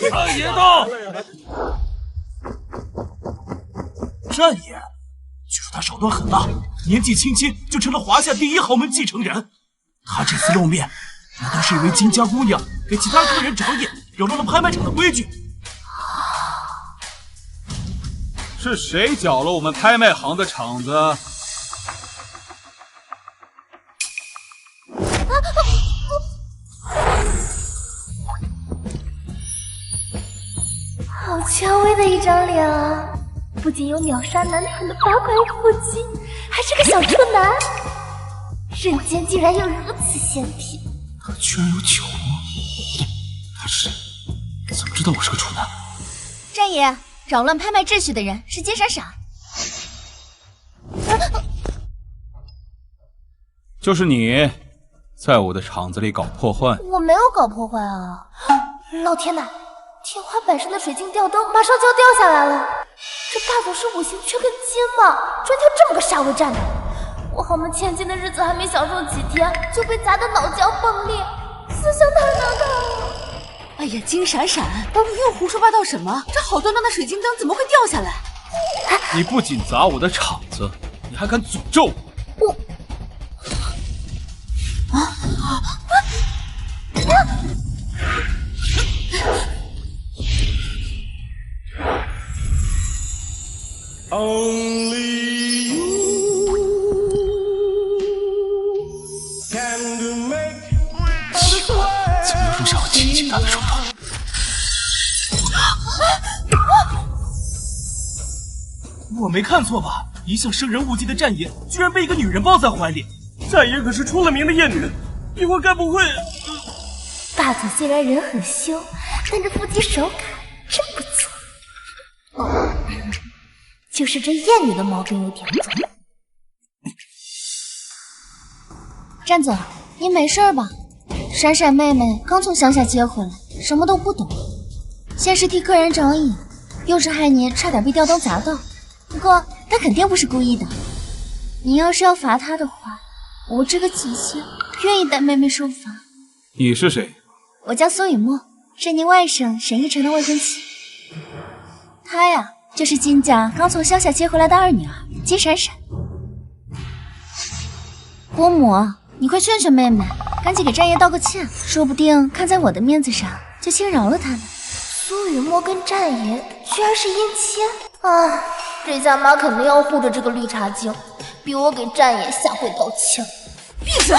战爷到！战爷，据说他手段狠辣，年纪轻轻就成了华夏第一豪门继承人。他这次露面，难道是因为金家姑娘给其他客人长眼，扰乱了拍卖场的规矩？是谁搅了我们拍卖行的场子？好蔷薇的一张脸啊！不仅有秒杀男团的8块腹肌，还是个小处男，人间竟然有如此仙体。他居然有酒窝，他是怎么知道我是个处男？战爷，扰乱拍卖秩序的人是金闪闪。就是你，在我的场子里搞破坏。我没有搞破坏啊！老天呐，天花板上的水晶吊灯马上就要掉下来了。这大总是五行缺根筋吗？专挑这么个煞位站的。我豪门千金的日子还没享受几天，就被砸得脑浆崩裂，思想太难看了。哎呀，金闪闪，你又胡说八道什么？这好端端的水晶灯怎么会掉下来？你不仅砸我的场子，你还敢诅咒我！Only you can make 奇怪，怎么入下我亲近他的手段？我没看错吧？一向生人勿近的战爷，居然被一个女人抱在怀里。战爷可是出了名的艳女，一会儿该不会……大总虽然人很凶，但这腹肌手感真不错。哦，就是这艳女的毛病有点重。战总，你没事吧？闪闪妹妹刚从乡下接回来，什么都不懂，先是替客人长眼，又是害你差点被吊灯砸到。不过她肯定不是故意的。你要是要罚她的话，我这个姐姐愿意带妹妹受罚。你是谁？我叫苏雨墨，是您外甥沈逸晨的未婚妻。她呀，就是金家刚从乡下接回来的二女儿金闪闪。伯母，你快劝劝妹妹，赶紧给战爷道个歉，说不定看在我的面子上，就轻饶了他呢。苏雨墨跟战爷居然是姻亲啊！这下妈肯定要护着这个绿茶精，逼我给战爷下跪道歉。闭嘴！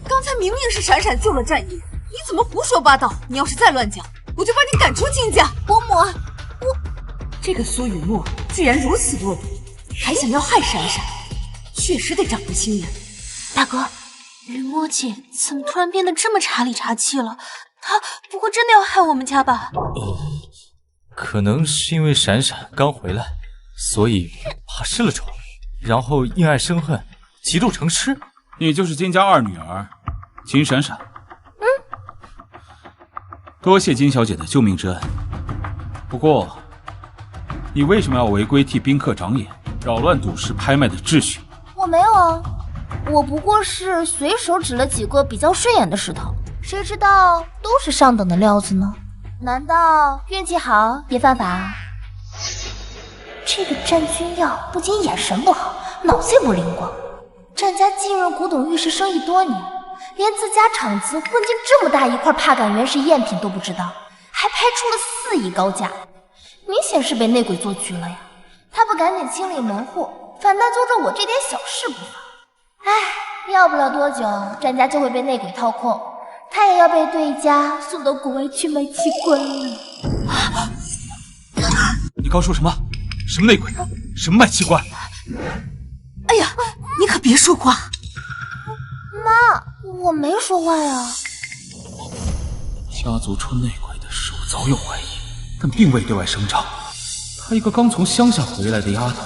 刚才明明是闪闪救了战爷，你怎么胡说八道？你要是再乱讲，我就把你赶出金家！伯母，这个苏雨墨居然如此恶毒，还想要害闪闪，确实得长个心眼。大哥，雨墨姐怎么突然变得这么茶里茶气了？她不会真的要害我们家吧？可能是因为闪闪刚回来，所以怕失了宠，然后因爱生恨，嫉妒成痴。你就是金家二女儿金闪闪。多谢金小姐的救命之恩。不过，你为什么要违规替宾客长眼，扰乱赌市拍卖的秩序？我没有啊，我不过是随手指了几个比较顺眼的石头，谁知道都是上等的料子呢？难道运气好也犯法啊？这个战君耀不仅眼神不好，脑子也不灵光。战家浸润古董玉石生意多年，连自家厂子混进这么大一块帕秆原石赝品都不知道，还拍出了4亿高价，明显是被内鬼做局了呀！他不赶紧清理门户，反倒揪着我这点小事不放。唉，要不了多久，战家就会被内鬼掏空，他也要被对家送到国外去卖器官了。你刚说什么？什么内鬼？什么卖器官？哎呀，你可别说话！妈，我没说话呀。家族出内鬼的事我早有怀疑，但并未对外声张。她一个刚从乡下回来的丫头，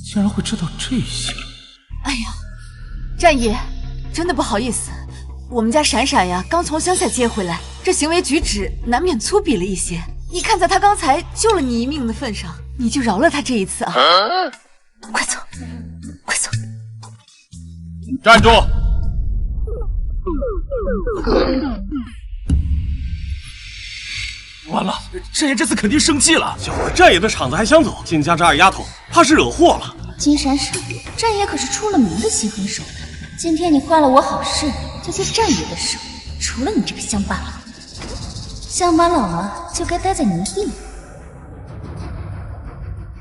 竟然会知道这些。哎呀，战爷，真的不好意思，我们家闪闪呀，刚从乡下接回来，这行为举止难免粗鄙了一些。你看在他刚才救了你一命的份上，你就饶了他这一次啊！快走，快走！站住！完了，战爷这次肯定生气了。小儿战爷的场子还想走，金家这二丫头怕是惹祸了。金闪闪，战爷可是出了名的心狠手辣。今天你坏了我好事，就接战爷的手。除了你这个乡巴佬，乡巴佬啊，就该待在泥地里。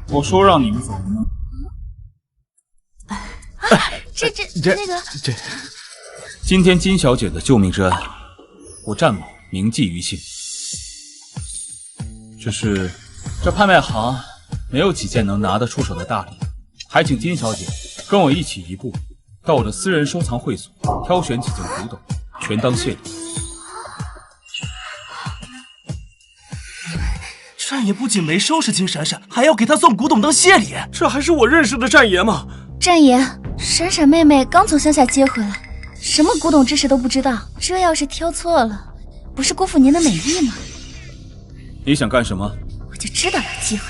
我说让你们走呢。那个，今天金小姐的救命之恩，我战某铭记于心。只是这拍卖行没有几件能拿得出手的大礼，还请金小姐跟我一起移步到我的私人收藏会所，挑选几件古董，全当谢礼。战爷不仅没收拾金闪闪，还要给他送古董当谢礼，这还是我认识的战爷吗？战爷，闪闪妹妹刚从乡下接回来，什么古董知识都不知道，这要是挑错了，不是辜负您的美意吗？你想干什么？我就知道有机会。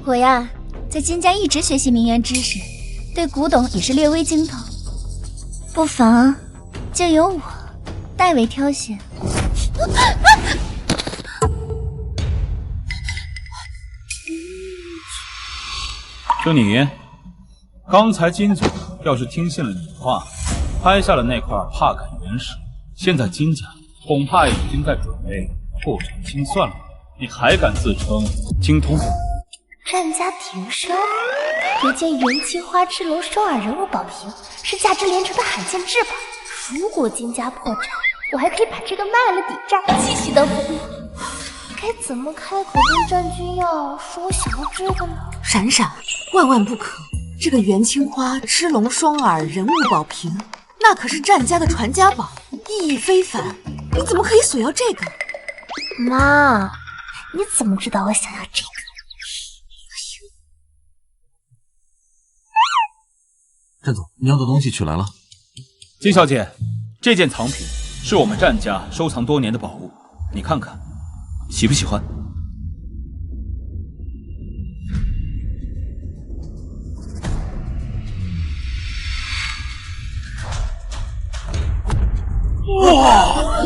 我呀，在金家一直学习名媛知识，对古董也是略微精通，不妨就由我代为挑选。就你，刚才金总要是听信了你的话，拍下了那块帕坎原石，现在金家恐怕已经在准备破产清算了。你还敢自称精通？战家体育生，有件元青花之龙双耳人物宝瓶，是价值连城的罕见至宝。如果金家破产，我还可以把这个卖了抵债，继续当福利。该怎么开口跟战君要说我想要这个呢？闪闪，万万不可！这个元青花之龙双耳人物宝瓶，那可是战家的传家宝，意义非凡。你怎么可以索要这个？妈，你怎么知道我想要这个？战总，你要的东西取来了。金小姐，这件藏品是我们战家收藏多年的宝物，你看看，喜不喜欢？哇！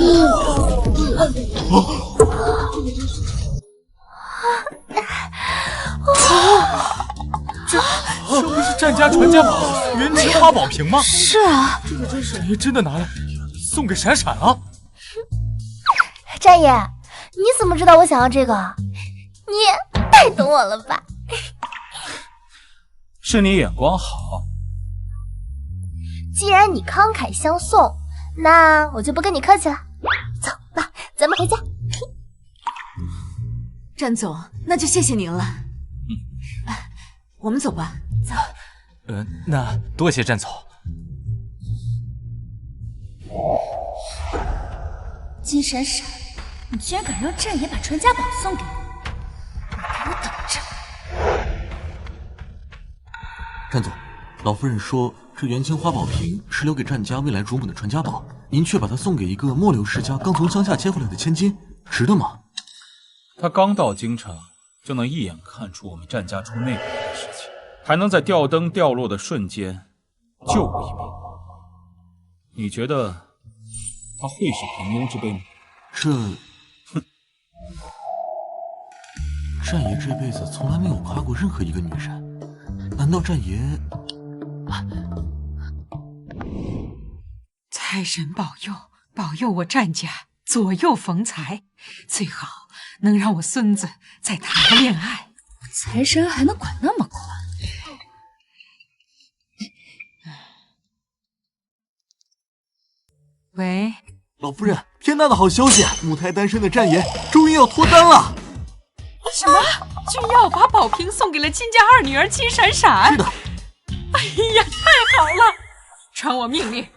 这不是战家传家宝元青花宝瓶吗？是啊，这战爷真的拿来送给闪闪了。战爷，你怎么知道我想要这个？你也太懂我了吧？是你眼光好。既然你慷慨相送，那我就不跟你客气了。走吧，咱们回家。战总，那就谢谢您了。我们走吧。走。那多谢战总。金闪闪，你居然敢让战爷把传家宝送给我，你给我等着！战总，老夫人说这元青花宝瓶是留给战家未来主母的传家宝，您却把它送给一个末流世家刚从乡下接回来的千金，值得吗？他刚到京城，就能一眼看出我们战家出内鬼的事情，还能在吊灯掉落的瞬间救我一命。你觉得他会是平庸之辈吗？战爷这辈子从来没有夸过任何一个女人，难道战爷？财神保佑，保佑我战家左右逢财，最好能让我孙子再谈个恋爱。财神还能管那么宽？喂，老夫人，天大的好消息！母胎单身的战爷终于要脱单了。什么？君耀把宝瓶送给了金家二女儿金闪闪？是的。哎呀，太好了！传我命令，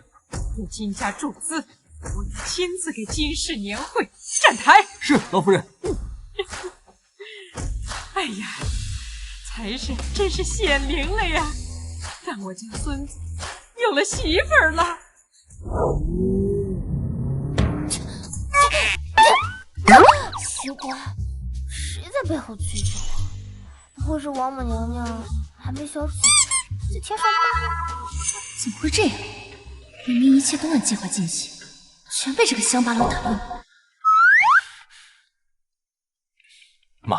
有金家注资，我要亲自给金氏年会站台。是，老夫人。哎呀，财神真是显灵了呀，让我家孙子有了媳妇儿了。奇怪，谁在背后催着我？不会是王母娘娘还没消息在天上吗？怎么会这样？明明一切都按计划进行，全被这个乡巴佬打乱。妈，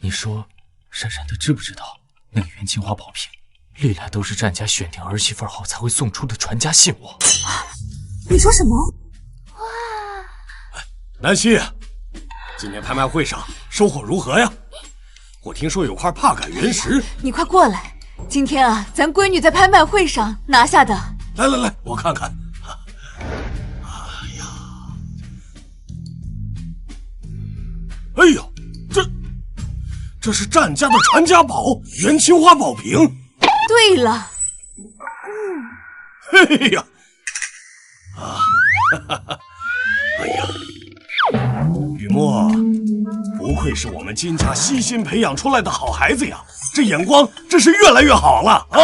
你说珊珊她知不知道那个元清花宝瓶历来都是战家选定儿媳妇后才会送出的传家信物？你说什么？南希，今天拍卖会上收获如何呀？我听说有块帕感原石，你快过来！今天啊，咱闺女在拍卖会上拿下的。来，我看看。哎呀，这是战家的传家宝元青花宝瓶。对了，嘿呀，哎呀，雨墨，不愧是我们金家悉心培养出来的好孩子呀，这眼光真是越来越好了啊！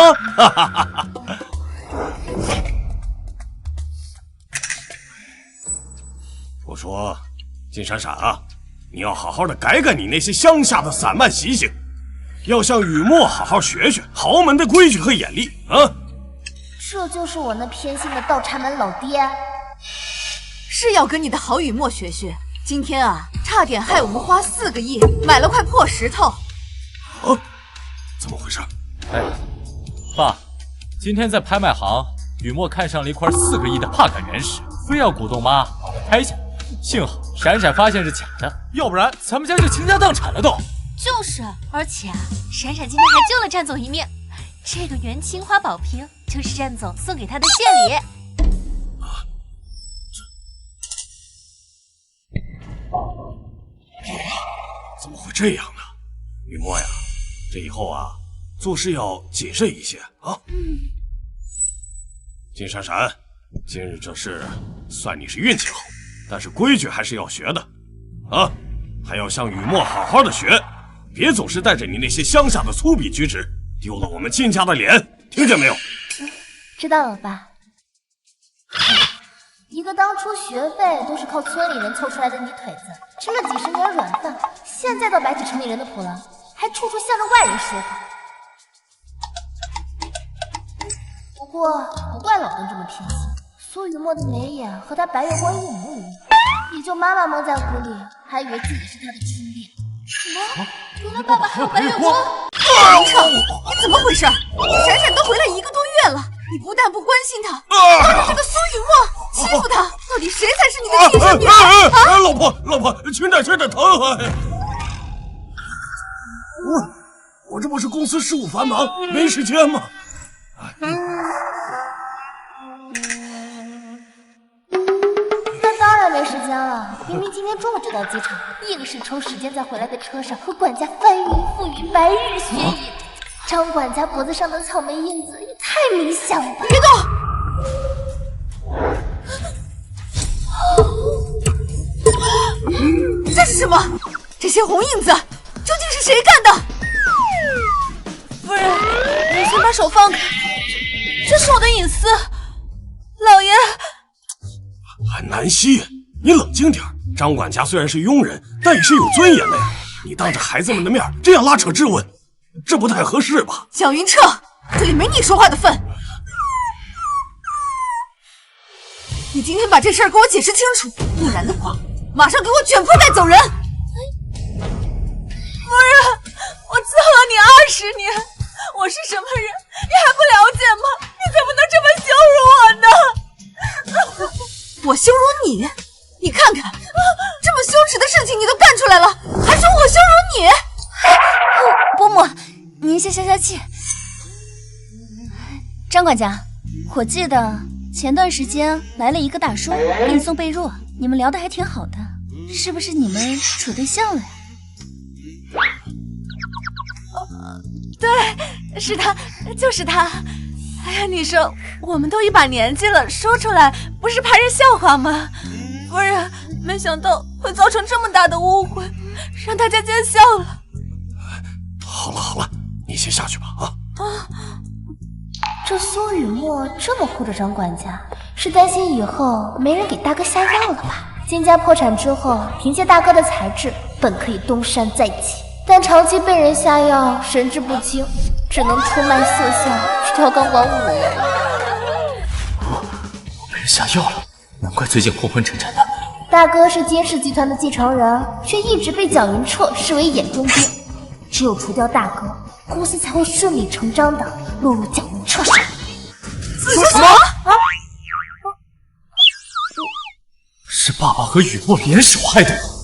我说，金闪闪啊，你要好好的改改你那些乡下的散漫习性，要向雨墨好好学学豪门的规矩和眼力啊！这就是我那偏心的倒插门老爹。是要跟你的好雨墨学学。今天啊，差点害我们花4个亿买了块破石头。啊，怎么回事？哎，爸，今天在拍卖行，雨墨看上了一块4个亿的帕感原石，非要鼓动妈把它拍下。幸好闪闪发现是假的，要不然咱们家就倾家荡产了都。就是，而且闪闪今天还救了战总一命。这个元青花宝瓶就是战总送给他的谢礼。怎么会这样呢？雨墨呀，这以后啊，做事要谨慎一些啊。金闪闪，今日这事算你是运气好，但是规矩还是要学的啊，还要向雨墨好好的学，别总是带着你那些乡下的粗鄙举止，丢了我们金家的脸，听见没有？知道了，爸。一个当初学费都是靠村里人凑出来的泥腿子，吃了几十年软饭，现在倒摆起城里人的谱来，还处处向着外人说话。不过不怪老邓这么偏心，苏雨墨的眉眼和他白月光一模一样，也就妈妈蒙在鼓里，还以为自己是他的初恋。什么？原来爸爸还有白月光？林彻，你怎么回事？闪闪都回来1个多月了，你不但不关心他，还让这个苏雨墨欺负他，到底谁才是你的亲生女儿？啊！老婆，轻点疼啊！我这不是公司事务繁忙，没时间吗？那当然没时间了，明明今天中午就到机场，硬是抽时间在回来的车上和管家翻云覆雨、白日雪饮。张管家脖子上的草莓印子也太明显了吧！别动！这是什么？这些红印子究竟是谁干的？夫人，你先把手放开，这是我的隐私。老爷，南希，你冷静点。张管家虽然是佣人，但也是有尊严的呀。你当着孩子们的面这样拉扯质问，这不太合适吧？蒋云彻，这里没你说话的份。你今天把这事儿给我解释清楚，不然的话，马上给我卷铺盖走人！夫人，我伺候你20年，我是什么人，你还不了解吗？你怎么能这么羞辱我呢？我羞辱你？你看看，这么羞耻的事情你都干出来了，还说我羞辱你？伯母，您先消消气。张管家，我记得前段时间来了一个大叔给你送被褥，你们聊得还挺好的，是不是你们处对象了呀？对，是他，就是他。哎呀，你说我们都一把年纪了，说出来不是怕人笑话吗？夫人，没想到会造成这么大的误会，让大家见笑了。好了，你先下去吧啊！这苏雨墨这么护着张管家，是担心以后没人给大哥下药了吧？金家破产之后，凭借大哥的才智，本可以东山再起，但长期被人下药，神志不清，只能出卖色相去跳钢管舞了。我被人下药了，难怪最近昏昏沉沉的。大哥是金氏集团的继承人，却一直被蒋云彻视为眼中钉。只有除掉大哥，公司才会顺理成章的落入蒋云彻手里。什么？是爸爸和雨墨联手害的我。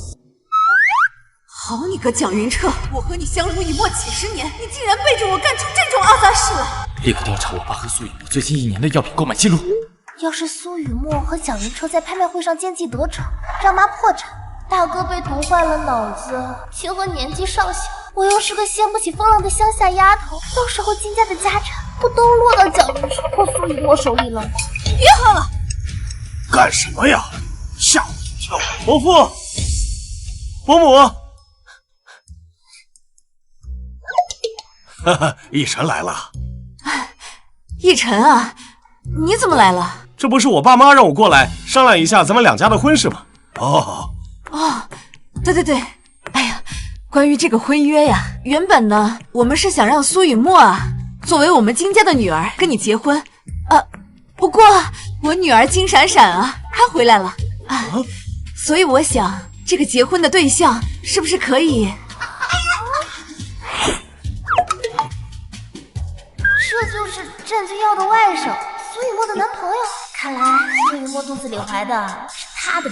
好你个蒋云彻，我和你相濡以沫几十年，你竟然背着我干出这种阿杂事来！立刻调查我爸和苏雨墨最近1年的药品购买记录。要是苏雨墨和蒋云彻在拍卖会上奸计得逞，让妈破产，大哥被毒坏了脑子，清河年纪尚小，我又是个掀不起风浪的乡下丫头，到时候金家的家产不都落到蒋云彻和苏雨墨手里了？别喝了！干什么呀？吓我一跳！伯父，伯母，哈哈，奕晨来了。奕晨啊，你怎么来了？这不是我爸妈让我过来商量一下咱们两家的婚事吗？哦，对，哎呀，关于这个婚约呀，原本呢，我们是想让苏雨墨啊，作为我们金家的女儿跟你结婚，不过我女儿金闪闪啊，她回来了啊，所以我想这个结婚的对象是不是可以？这就是郑君耀的外甥，苏雨墨的男朋友。看来苏雨墨肚子里怀的是他的。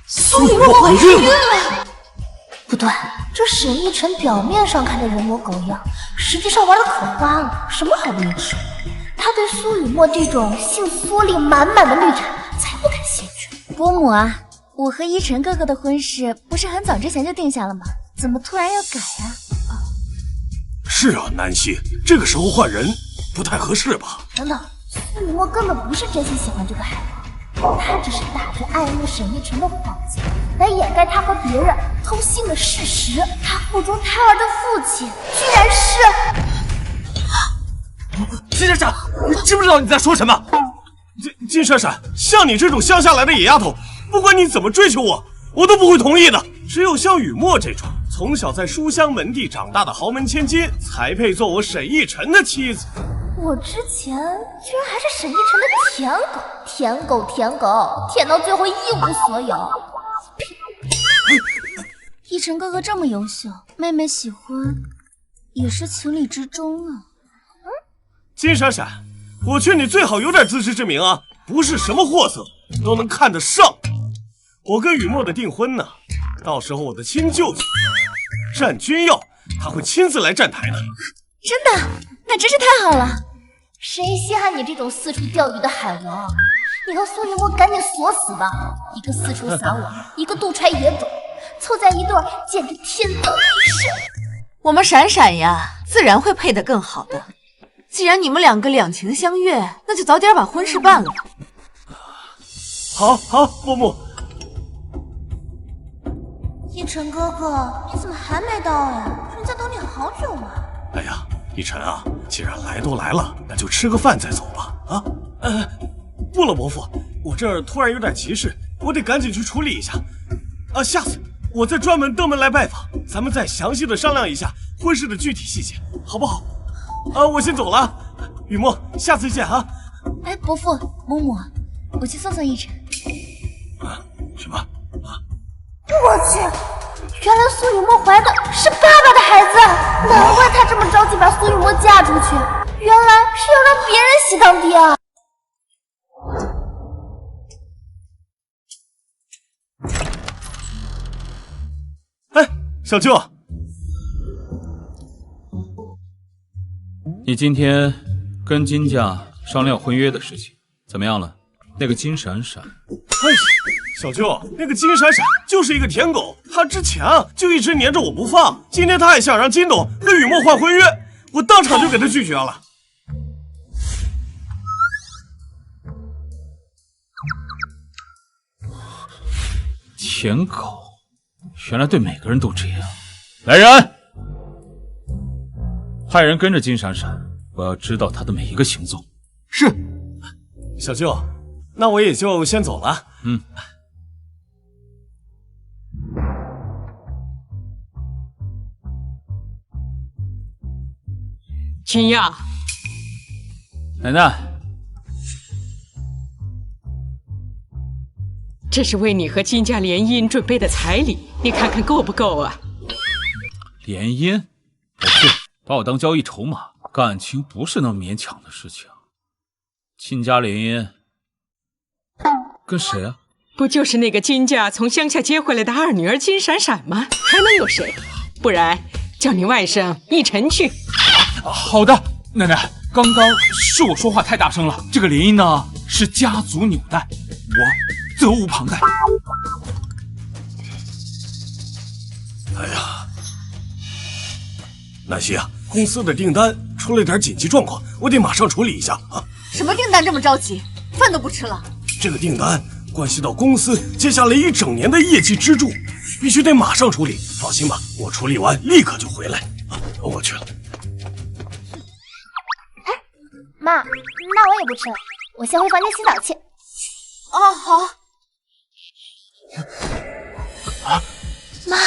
苏雨墨怀孕了？不对，这沈奕晨表面上看着人模狗样，实际上玩的可花了，什么好不能吃。他对苏雨墨这种性缩力满满的绿茶才不感兴趣。伯母啊，我和依晨哥哥的婚事不是很早之前就定下了吗？怎么突然要改啊？是啊，南希，这个时候换人不太合适吧？等等，苏雨墨根本不是真心喜欢这个孩子，他只是打着爱慕沈奕晨的幌子，来掩盖他和别人偷腥的事实。他腹中胎儿的父亲居然是……金闪闪，你知不知道你在说什么？金闪闪，像你这种乡下来的野丫头，不管你怎么追求我都不会同意的。只有像雨墨这种从小在书香门第长大的豪门千金，才配做我沈奕晨的妻子。我之前居然还是沈奕晨的舔狗，舔到最后一无所有。依晨哥哥这么优秀，妹妹喜欢也是情理之中啊。金闪闪，我劝你最好有点自知之明啊，不是什么货色都能看得上。我跟雨墨的订婚呢，到时候我的亲舅舅单君耀他会亲自来站台的。真的？那真是太好了！谁稀罕你这种四处钓鱼的海王？你和苏雨墨赶紧锁死吧，一个四处撒网，一个肚揣野种，凑在一对儿简直天造地设。我们闪闪呀，自然会配得更好的。既然你们两个两情相悦，那就早点把婚事办了吧。好，伯母。奕晨哥哥，你怎么还没到呀？人家等你好久了。哎呀，奕晨啊，既然来都来了，那就吃个饭再走吧。啊，不了，伯父，我这儿突然有点急事，我得赶紧去处理一下。下次我再专门登门来拜访，咱们再详细的商量一下婚事的具体细节，好不好？我先走了，雨墨，下次见啊。哎，伯父、嬷嬷，我去送送依晨。什么？我去，原来苏雨墨怀的是爸爸的孩子，难怪他这么着急把苏雨墨嫁出去，原来是要让别人喜当爹啊！哎，小舅，你今天跟金家商量婚约的事情怎么样了？那个金闪闪，小舅，那个金闪闪就是一个舔狗，他之前就一直黏着我不放，今天他还想让金董跟雨墨换婚约，我当场就给他拒绝了。舔狗，原来对每个人都这样。来人，派人跟着金闪闪，我要知道他的每一个行踪。是，小舅，那我也就先走了。君耀，奶奶，这是为你和金家联姻准备的彩礼，你看看够不够啊？联姻？不是，把我当交易筹码，感情不是那么勉强的事情。亲家联姻，跟谁啊？不就是那个金家从乡下接回来的二女儿金闪闪吗？还能有谁？不然叫你外甥奕晨去。好的，奶奶，刚刚是我说话太大声了。这个联姻呢是家族纽带，我责无旁贷。哎呀，南希啊，公司的订单出了点紧急状况，我得马上处理一下啊。什么订单这么着急？饭都不吃了？这个订单关系到公司接下来一整年的业绩支柱，必须得马上处理。放心吧，我处理完立刻就回来。啊，我去了。妈，那我也不吃了，我先回房间洗澡去。哦，好。妈，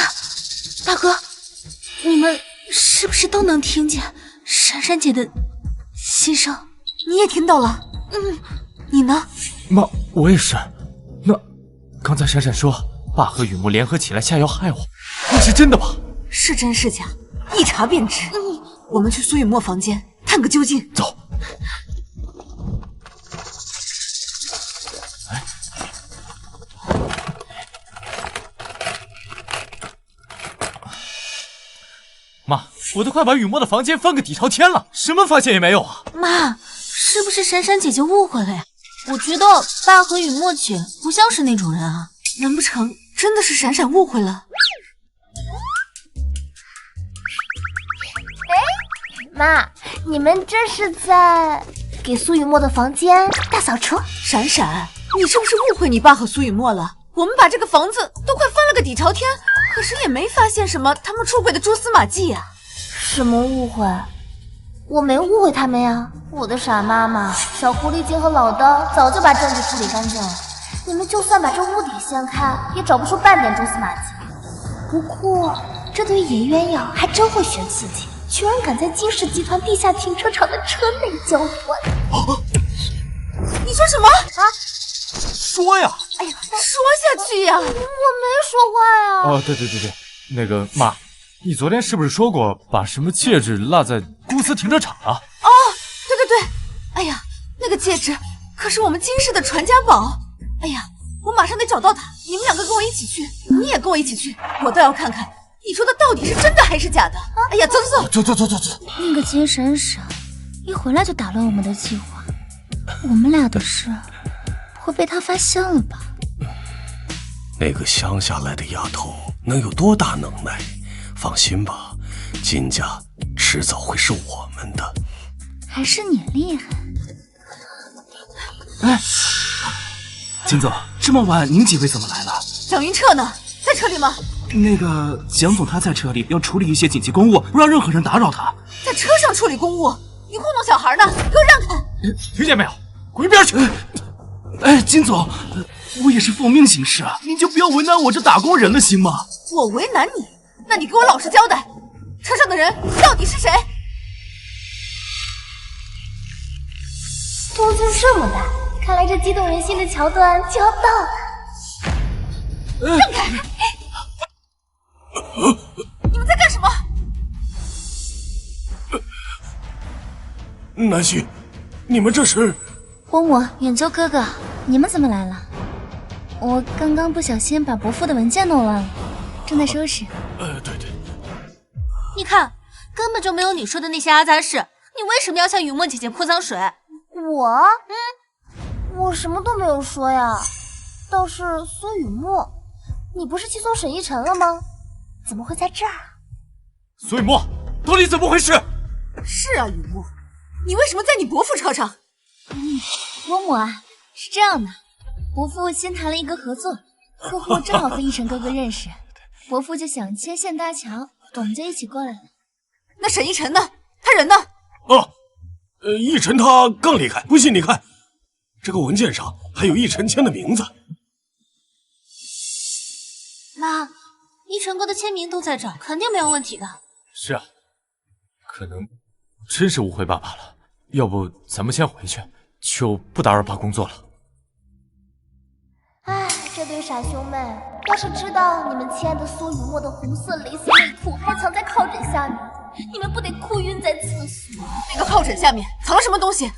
大哥，你们是不是都能听见闪闪姐的心声？你也听到了？你呢？妈，我也是。那刚才闪闪说爸和雨木联合起来下药害我，那是真的吧？是真是假，一查便知。我们去苏雨墨房间探个究竟。走。妈，我都快把雨墨的房间翻个底朝天了，什么发现也没有啊！妈，是不是闪闪姐姐误会了呀？我觉得爸和雨墨姐不像是那种人啊，难不成真的是闪闪误会了？妈，你们这是在给苏雨墨的房间大扫除？闪闪，你是不是误会你爸和苏雨墨了？我们把这个房子都快翻了个底朝天，可是也没发现什么他们出轨的蛛丝马迹呀。什么误会？我没误会他们呀！我的傻妈妈，小狐狸精和老刀早就把证据处理干净了，你们就算把这屋底掀开，也找不出半点蛛丝马迹。不过，这对野鸳鸯还真会选刺激，居然敢在金氏集团地下停车场的车内交换。你说什么啊？说呀！哎呀，说下去呀！我没说话呀。哦，对，那个妈，你昨天是不是说过把什么戒指落在公司停车场了？哦，对，哎呀，那个戒指可是我们金氏的传家宝。哎呀，我马上得找到它，你们两个跟我一起去，你也跟我一起去，我倒要看看你说的到底是真的还是假的。哎呀，走。那个金闪闪一回来就打乱我们的计划，我们俩的事会被他发现了吧？那个乡下来的丫头能有多大能耐？放心吧，金家迟早会是我们的。还是你厉害。哎，金总，这么晚您几位怎么来了？蒋云彻呢？在车里吗？那个蒋总他在车里，要处理一些紧急公务，不让任何人打扰他。在车上处理公务？你糊弄小孩呢？给我让开！听见没有？滚一边去！哎，金总，我也是奉命行事啊，您就不要为难我这打工人了，行吗？我为难你？那你给我老实交代，车上的人到底是谁？动静这么大，看来这激动人心的桥段就要到了。让开！你们在干什么？南希，你们这是？嬷嬷、远州哥哥，你们怎么来了？我刚刚不小心把伯父的文件弄乱了，正在收拾。对。你看，根本就没有你说的那些阿杂事，你为什么要向雨墨姐姐泼脏水？我什么都没有说呀。倒是苏雨墨，你不是去送沈一晨了吗？怎么会在这儿？苏雨墨，到底怎么回事？是啊，雨墨，你为什么在你伯父车上？嬷嬷啊，是这样的，伯父新谈了一个合作，客户正好和奕晨哥哥认识，伯父就想牵线搭桥，我们就一起过来了。那沈一晨呢？他人呢？奕晨他刚离开，不信你看，这个文件上还有奕晨签的名字。妈，奕晨哥的签名都在这儿，肯定没有问题的。是啊，可能真是误会爸爸了。要不咱们先回去，就不打扰爸工作了。哎，这对傻兄妹，要是知道你们亲爱的苏雨墨的红色蕾丝内裤还藏在靠枕下面，你们不得哭晕在厕所？那个靠枕下面藏了什么东西？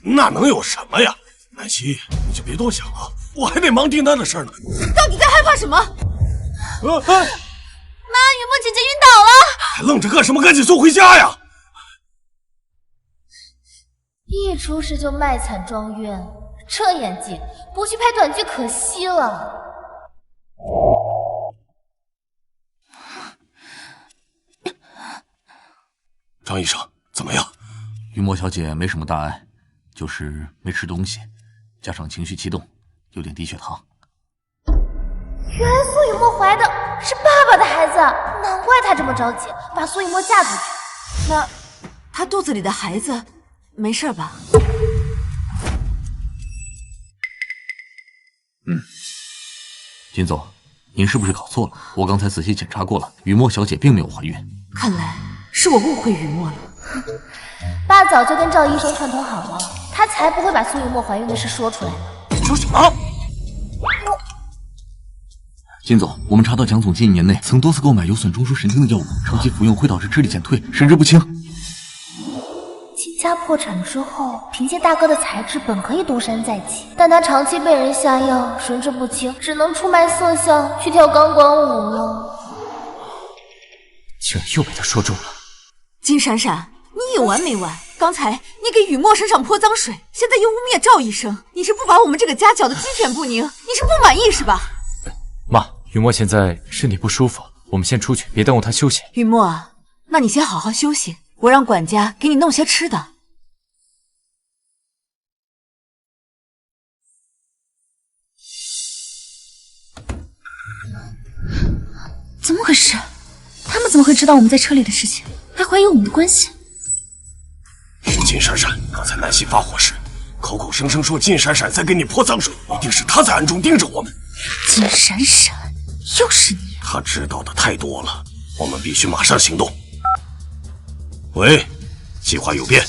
那能有什么呀？南希，你就别多想了，我还得忙订单的事呢。到底在害怕什么？妈，雨墨姐姐晕倒了！还愣着干什么？赶紧送回家呀！一出事就卖惨装晕，这演技不去拍短剧可惜了。张医生，怎么样？雨墨小姐没什么大碍，就是没吃东西，加上情绪激动，有点低血糖。原来苏雨墨怀的是爸爸的孩子，难怪她这么着急把苏雨墨嫁出去。那她肚子里的孩子没事吧？金总，您是不是搞错了？我刚才仔细检查过了，雨墨小姐并没有怀孕。看来是我误会雨墨了。爸早就跟赵医生串通好了，他才不会把苏雨墨怀孕的事说出来。你说什么？金总，我们查到蒋总近1年内曾多次购买有损中枢神经的药物，长期服用会导致智力减退、神志不清。金家破产之后，凭借大哥的才智本可以东山再起，但他长期被人下药，神志不清，只能出卖色相去跳钢管舞了。竟然又被他说中了。金闪闪，你有完没完？刚才你给雨墨身上泼脏水，现在又污蔑赵医生，你是不把我们这个家搅得鸡犬不宁？你是不满意是吧？妈，雨墨现在身体不舒服，我们先出去，别耽误他休息。雨墨啊，那你先好好休息，我让管家给你弄些吃的。怎么回事？他们怎么会知道我们在车里的事情，还怀疑我们的关系？是金闪闪，刚才南希发火时，口口声声说金闪闪在给你泼脏水，一定是他在暗中盯着我们。金闪闪，又是你！他知道的太多了，我们必须马上行动。喂，计划有变，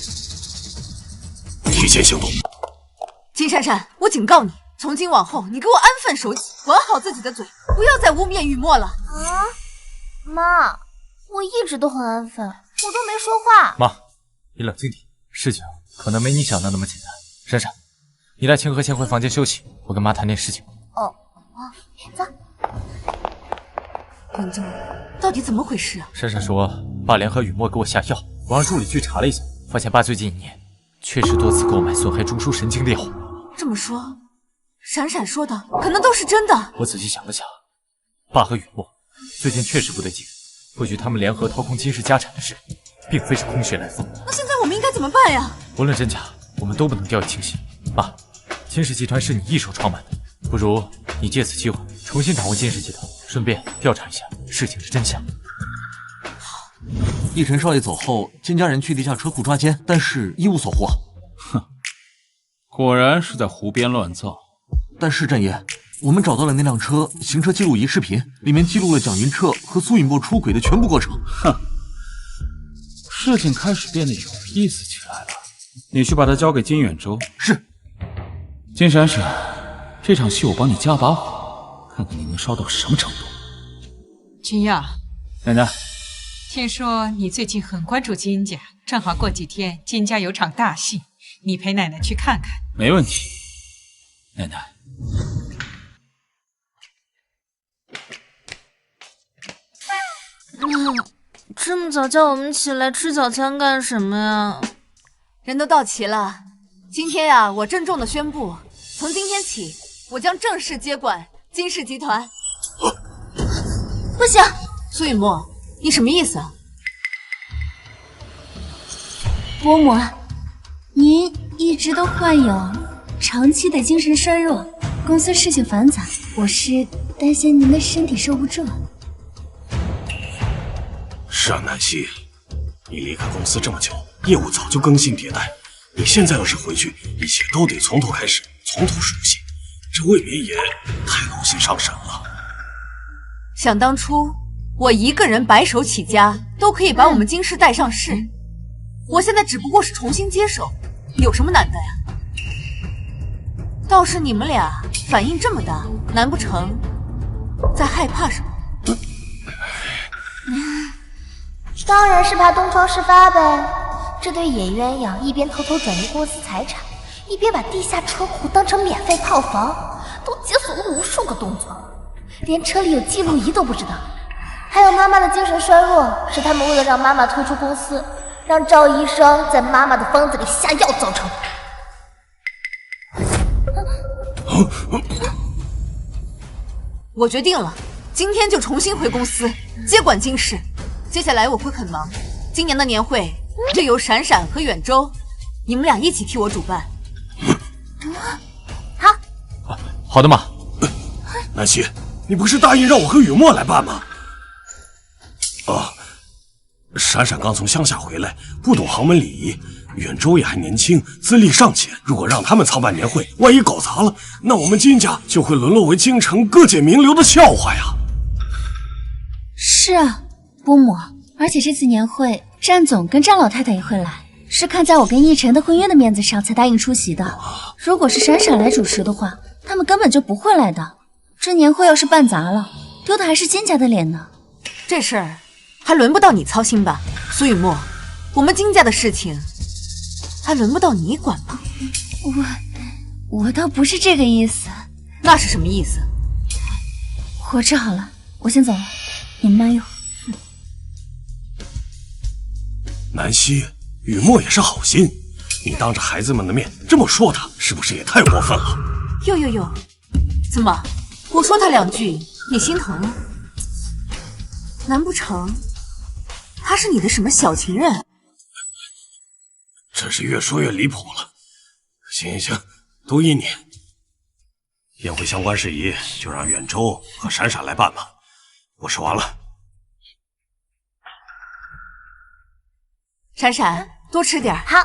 提前行动。金闪闪，我警告你，从今往后你给我安分守己，管好自己的嘴，不要再污蔑雨墨了。啊，妈，我一直都很安分，我都没说话。妈，你冷静点，事情可能没你想的那么简单。闪闪，你带清河先回房间休息，我跟妈谈点事情。哦，走。林总，到底怎么回事啊？闪闪说，爸联合雨墨给我下药，我让助理去查了一下，发现爸最近1年确实多次购买损害中枢神经的药物。这么说，闪闪说的可能都是真的。我仔细想了想，爸和雨墨最近确实不对劲，或许他们联合掏空金氏家产的事，并非是空穴来风。那现在我们应该怎么办呀？无论真假，我们都不能掉以轻心。妈，金氏集团是你一手创办的，不如你借此机会重新掌握金氏集团，顺便调查一下事情的真相。奕晨少爷走后，金家人去地下车库抓奸，但是一无所获。哼，果然是在胡编乱造。但是战爷，我们找到了那辆车行车记录仪视频，里面记录了蒋云彻和苏雨墨出轨的全部过程。哼，事情开始变得有意思起来了。你去把它交给金远洲。是。金闪闪，这场戏我帮你加把火，看看你能烧到什么程度。君耀，奶奶，听说你最近很关注金家，正好过几天金家有场大戏，你陪奶奶去看看。没问题，奶奶。这么早叫我们起来吃早餐干什么呀？人都到齐了，今天呀，我郑重的宣布，从今天起，我将正式接管金氏集团。不行，苏雨墨，你什么意思啊？伯母，您一直都患有长期的精神衰弱，公司事情繁杂，我是担心您的身体受不住。是啊，南希，你离开公司这么久，业务早就更新迭代，你现在要是回去，一切都得从头开始，从头熟悉，这未免也太劳心伤神了。想当初，我一个人白手起家，都可以把我们金氏带上市，我现在只不过是重新接手，有什么难的呀？倒是你们俩反应这么大，难不成在害怕什么？当然是怕东窗事发呗。这对野鸳鸯一边偷偷转移公司财产，一边把地下车库当成免费炮房，都解锁了无数个动作，连车里有记录仪都不知道。还有妈妈的精神衰弱，是他们为了让妈妈退出公司，让赵医生在妈妈的方子里下药造成的。我决定了，今天就重新回公司接管金氏。接下来我会很忙，今年的年会就由闪闪和远州，你们俩一起替我主办。好，好的嘛。南希，你不是答应让我和雨墨来办吗？闪闪刚从乡下回来，不懂豪门礼仪。远州也还年轻，资历尚浅。如果让他们操办年会，万一搞砸了，那我们金家就会沦落为京城各界名流的笑话呀。是啊，伯母，而且这次年会，战总跟战老太太也会来，是看在我跟奕晨的婚约的面子上才答应出席的。如果是闪闪来主持的话，他们根本就不会来的。这年会要是办砸了，丢的还是金家的脸呢。这事儿还轮不到你操心吧，苏雨墨，我们金家的事情还轮不到你管吗？我倒不是这个意思。那是什么意思？我治好了，我先走了，你们慢用。南希，雨墨也是好心，你当着孩子们的面这么说他，是不是也太过分了？哟，怎么我说他两句你心疼了？难不成他是你的什么小情人？真是越说越离谱了。行，都依你。宴会相关事宜就让远州和闪闪来办吧，我说完了。闪闪，多吃点。好。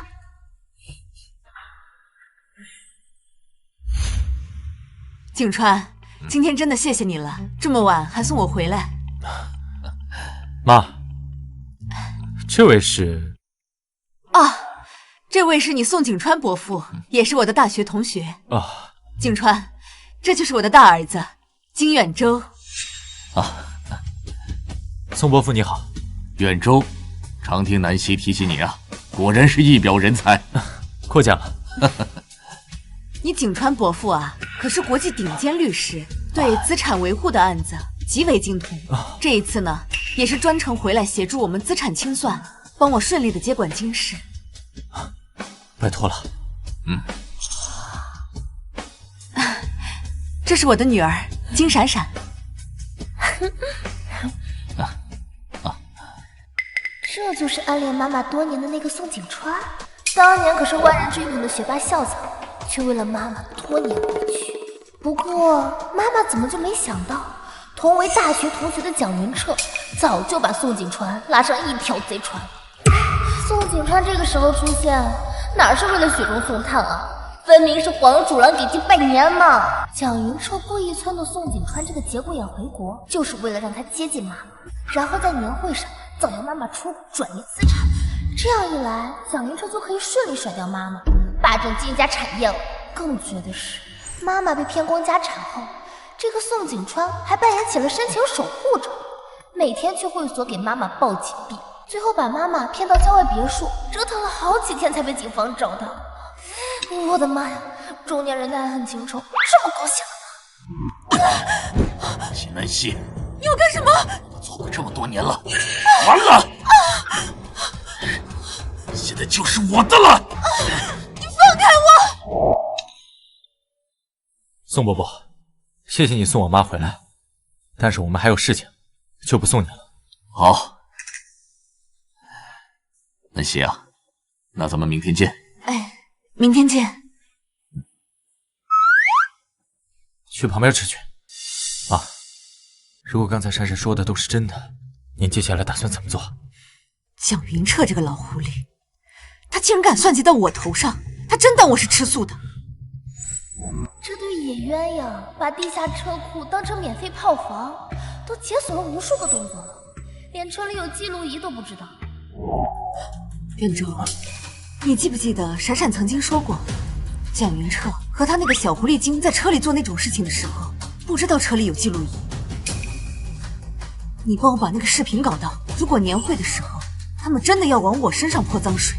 景川，今天真的谢谢你了，这么晚还送我回来。妈，这位是？这位是你宋景川伯父，也是我的大学同学。景川，这就是我的大儿子金远州。宋伯父你好。远州，常听南希提起你啊，果然是一表人才。过奖了。你景川伯父啊，可是国际顶尖律师，对资产维护的案子极为精通。这一次呢，也是专程回来协助我们资产清算，帮我顺利的接管金氏。拜托了。这是我的女儿金闪闪。这就是暗恋妈妈多年的那个宋景川，当年可是万人追捧的学霸校草，却为了妈妈多年未娶。不过妈妈怎么就没想到，同为大学同学的蒋云彻早就把宋景川拉上一条贼船。宋景川这个时候出现，哪是为了雪中送炭啊，分明是黄鼠狼给鸡拜年嘛！蒋云彻故意撺掇宋景川这个节骨眼回国，就是为了让他接近妈妈，然后在年会上造谣妈妈出轨转移资产。这样一来，蒋云彻就可以顺利甩掉妈妈，霸占金家产业了。更绝的是，妈妈被骗光家产后，这个宋景川还扮演起了深情守护者，每天去会所给妈妈报警币，最后把妈妈骗到郊外别墅，折腾了好几天才被警方找到。我的妈呀，中年人的爱恨情仇这么狗血南希，南希，你要干什么？都错过这么多年了，完了！现在就是我的了！你放开我！宋伯伯，谢谢你送我妈回来，但是我们还有事情，就不送你了。好，南希啊，那咱们明天见。明天见。去旁边吃去。妈，如果刚才闪闪说的都是真的，您接下来打算怎么做？蒋云彻这个老狐狸，他竟然敢算计到我头上，他真当我是吃素的？这对野鸳鸯把地下车库当成免费炮房，都解锁了无数个动作了，连车里有记录仪都不知道。远州，你记不记得闪闪曾经说过，蒋云彻和他那个小狐狸精在车里做那种事情的时候，不知道车里有记录仪。你帮我把那个视频搞到，如果年会的时候他们真的要往我身上泼脏水，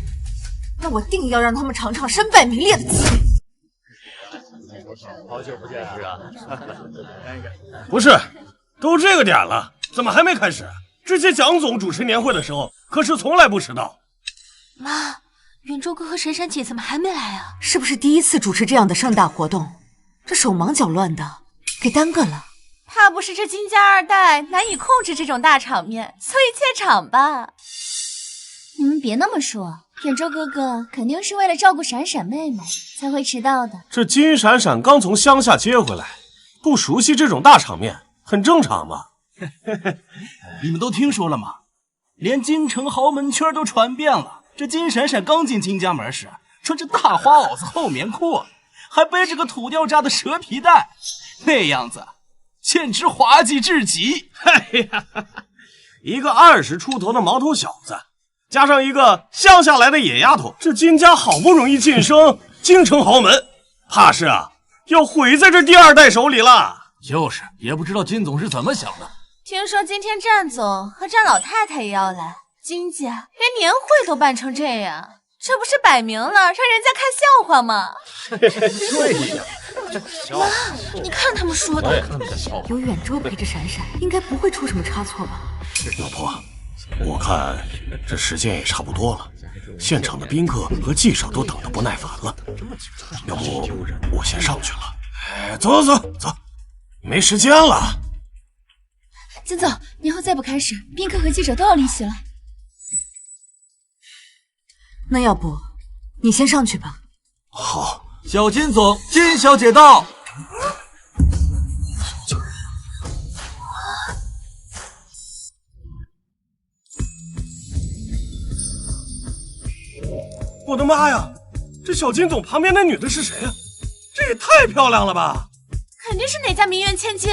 那我定要让他们尝尝身败名裂的滋味。好久不见啊！不是，都这个点了，怎么还没开始？之前蒋总主持年会的时候，可是从来不迟到。妈，远州哥和闪闪姐怎么还没来啊？是不是第一次主持这样的盛大活动，这手忙脚乱的，给耽搁了？怕不是这金家二代难以控制这种大场面，所以怯场吧？你们别那么说，远州哥哥肯定是为了照顾闪闪妹妹才会迟到的。这金闪闪刚从乡下接回来，不熟悉这种大场面，很正常嘛。你们都听说了吗？连京城豪门圈都传遍了。这金闪闪刚进金家门时，穿着大花袄子厚棉裤，还背着个土掉渣的蛇皮袋，那样子简直滑稽至极。哎呀，一个20出头的毛头小子，加上一个乡下来的野丫头，这金家好不容易晋升京城豪门，怕是要毁在这第二代手里了。就是，也不知道金总是怎么想的。听说今天战总和战老太太也要来，金家连年会都办成这样，这不是摆明了让人家看笑话吗？对呀，妈，你看他们说的，有远州陪着闪闪，应该不会出什么差错吧？老婆，我看这时间也差不多了，现场的宾客和记者都等得不耐烦了，要不我先上去了。哎，走走走走，没时间了。金总，年后再不开始，宾客和记者都要离席了。那要不你先上去吧。好，小金总，金小姐到。我的妈呀，这小金总旁边那女的是谁呀？这也太漂亮了吧！肯定是哪家名媛千金。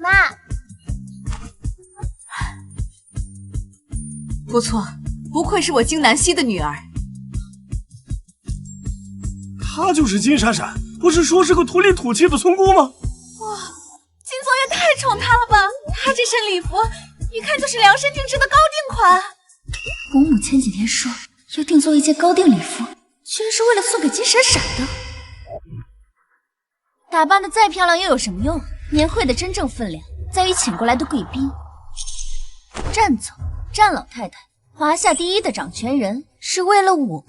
妈，不错，不愧是我金南希的女儿。她就是金闪闪，不是说是个土里土气的村姑吗？哇，金总也太宠她了吧！她这身礼服一看就是量身定制的高定款。伯母前几天说要定做一件高定礼服，居然是为了送给金闪闪的。打扮的再漂亮又有什么用？年会的真正分量在于请过来的贵宾。战总、战老太太，华夏第一的掌权人，是为了我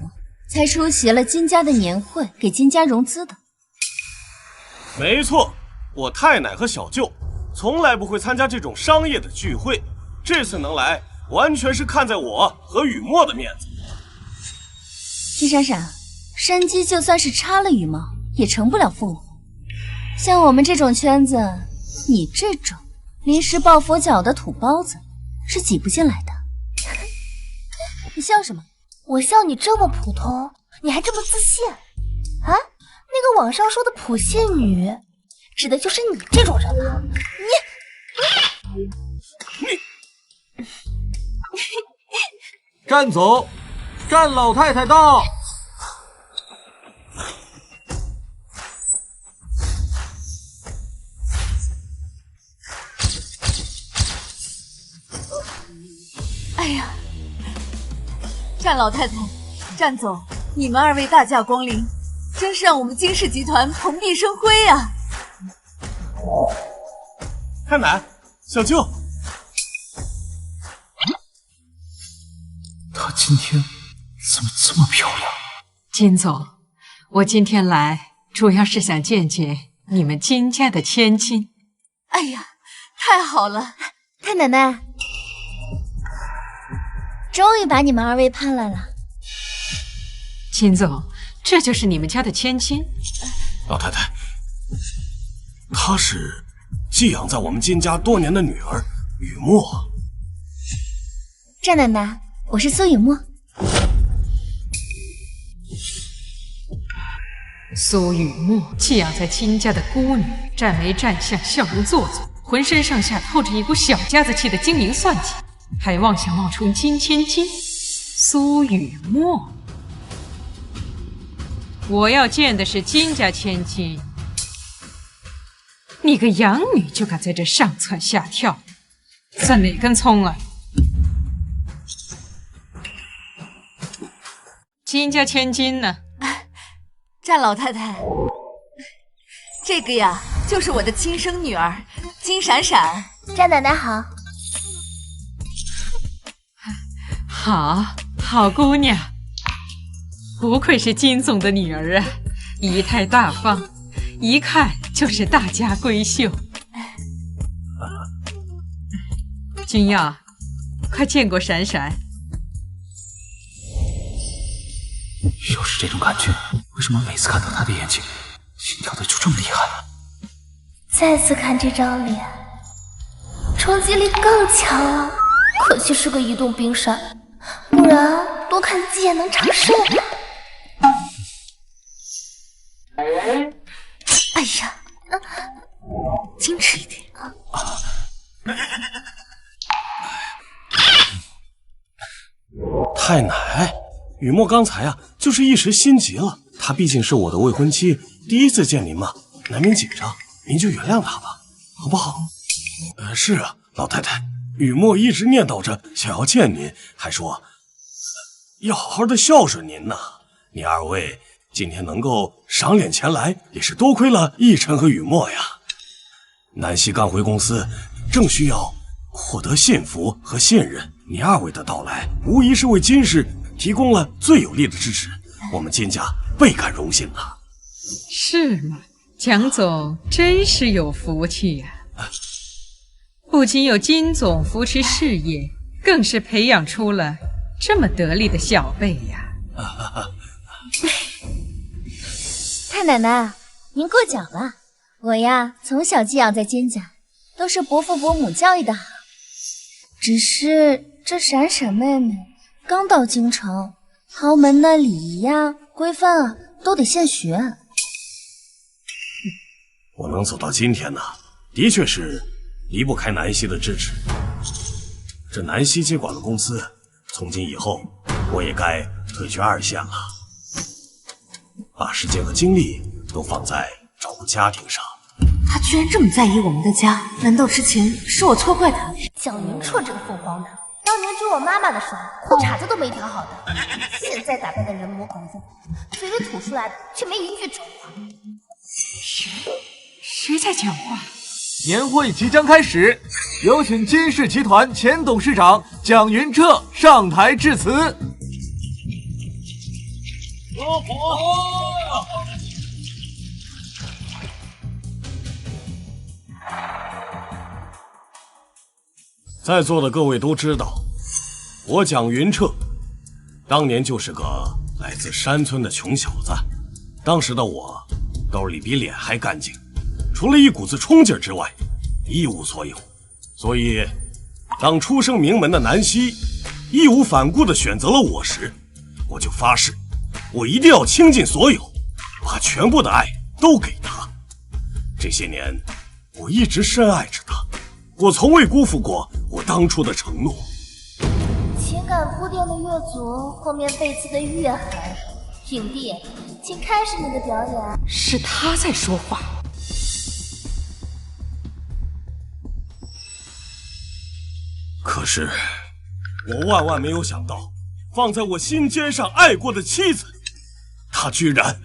才出席了金家的年会，给金家融资的。没错，我太奶和小舅从来不会参加这种商业的聚会，这次能来，完全是看在我和雨墨的面子。金闪闪，山鸡就算是插了羽毛，也成不了凤凰。像我们这种圈子，你这种临时抱佛脚的土包子是挤不进来的。你笑什么？我笑你这么普通，你还这么自信啊？那个网上说的普信女，指的就是你这种人吗？你战总，战老太太到。哎呀，战老太太、战总，你们二位大驾光临，真是让我们金氏集团蓬荜生辉啊！太奶，小舅，她今天怎么这么漂亮？金总，我今天来主要是想见见你们金家的千金。哎呀，太好了！太奶奶，终于把你们二位盼来了。金总，这就是你们家的千金。老太太，她是寄养在我们金家多年的女儿雨墨。战奶奶，我是苏雨墨。苏雨墨寄养在金家的孤女，站眉站相，笑容做作，浑身上下透着一股小家子气的精明算计，还妄想冒充金千金苏雨墨。我要见的是金家千金。你个养女就敢在这上蹿下跳，算哪根葱啊？金家千金呢？战老太太，这个呀，就是我的亲生女儿金闪闪。战奶奶好。好姑娘，不愧是金总的女儿啊，仪态大方，一看就是大家闺秀。君耀，快见过闪闪。又是这种感觉，为什么每次看到他的眼睛，心跳的就这么厉害？再次看这张脸，冲击力更强了。可惜是个移动冰山，不然多看几眼能长寿。哎呀，矜持一点。太奶，雨墨刚才就是一时心急了。她毕竟是我的未婚妻，第一次见您嘛，难免紧张，您就原谅她吧，好不好？是啊，老太太，雨墨一直念叨着想要见您，还说要好好的孝顺您呢。你二位今天能够赏脸前来，也是多亏了奕晨和雨墨呀。南希刚回公司，正需要获得信服和信任，你二位的到来，无疑是为金氏提供了最有力的支持，我们金家倍感荣幸啊！是吗？蒋总真是有福气呀！不仅有金总扶持事业，更是培养出了这么得力的小辈呀！太奶奶，您过奖了。我呀，从小寄养在金家，都是伯父伯母教育的好。只是这闪闪妹妹刚到京城，豪门的礼仪呀、规范啊，都得现学。我能走到今天呢，的确是离不开南希的支持。这南希接管了公司，从今以后，我也该退居二线了，把时间和精力都放在照顾家庭上。他居然这么在意我们的家，难道之前是我错怪他？蒋云彻这个凤凰男，当年追我妈妈的时候，裤衩子都没条好的，现在打扮的人模狗样，嘴里吐出来的却没一句真话。谁在讲话？年会即将开始，有请金氏集团前董事长蒋云彻上台致辞。在座的各位都知道，我蒋云彻当年就是个来自山村的穷小子。当时的我兜里比脸还干净，除了一股子冲劲之外，一无所有。所以，当出生名门的南希义无反顾地选择了我时，我就发誓，我一定要倾尽所有，把全部的爱都给他。这些年，我一直深爱着他，我从未辜负过我当初的承诺。情感铺垫的越足，后面背刺的越狠。影帝，请开始你的表演。是他在说话。可是，我万万没有想到，放在我心尖上爱过的妻子，她居然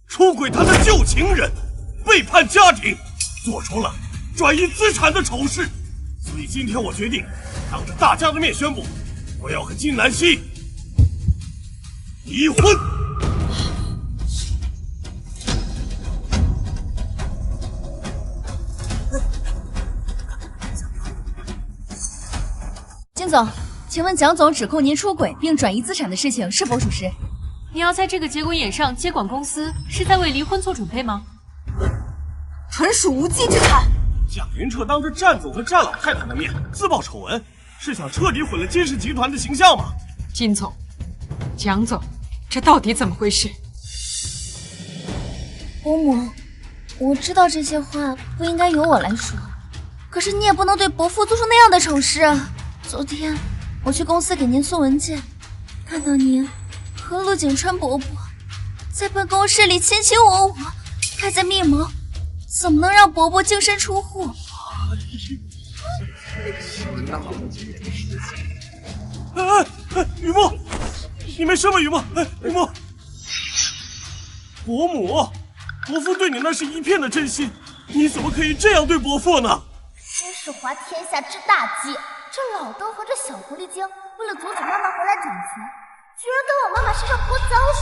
出轨她的旧情人，背叛家庭，做出了转移资产的丑事。所以今天我决定，当着大家的面宣布，我要和金南希离婚。金总，请问蒋总指控您出轨并转移资产的事情是否属实？你要在这个节骨眼上接管公司，是在为离婚做准备吗？纯属无稽之谈。蒋云彻当着战总和战老太太的面自曝丑闻，是想彻底毁了金氏集团的形象吗？金总，蒋总，这到底怎么回事？伯母，我知道这些话不应该由我来说，可是你也不能对伯父做出那样的丑事啊！昨天我去公司给您送文件，看到您和陆景川伯伯在办公室里卿卿我我，还在密谋，怎么能让伯伯净身出户？雨墨，你没事吗？雨墨，雨墨，伯母，伯父对你那是一片的真心，你怎么可以这样对伯父呢？真是滑天下之大稽！这老登和这小狐狸精为了阻止妈妈回来掌权，居然敢往妈妈身上泼脏水。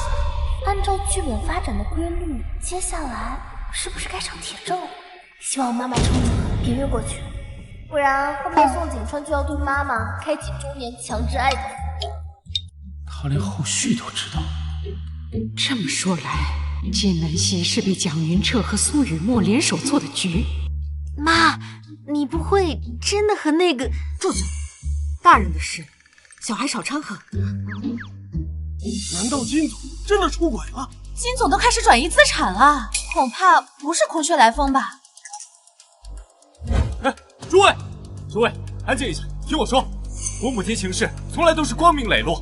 按照剧本发展的规律，接下来是不是该上铁证了？希望妈妈撑着，别越过去，不然后面宋景川就要对妈妈开启中年强制爱的服务。他连后续都知道。这么说来，金南希是被蒋云彻和苏雨墨联手做的局。妈，你不会真的和那个……住嘴！大人的事，小孩少掺和。难道金总真的出轨了？金总都开始转移资产了，恐怕不是空穴来风吧？哎，诸位，安静一下，听我说。我母亲行事从来都是光明磊落，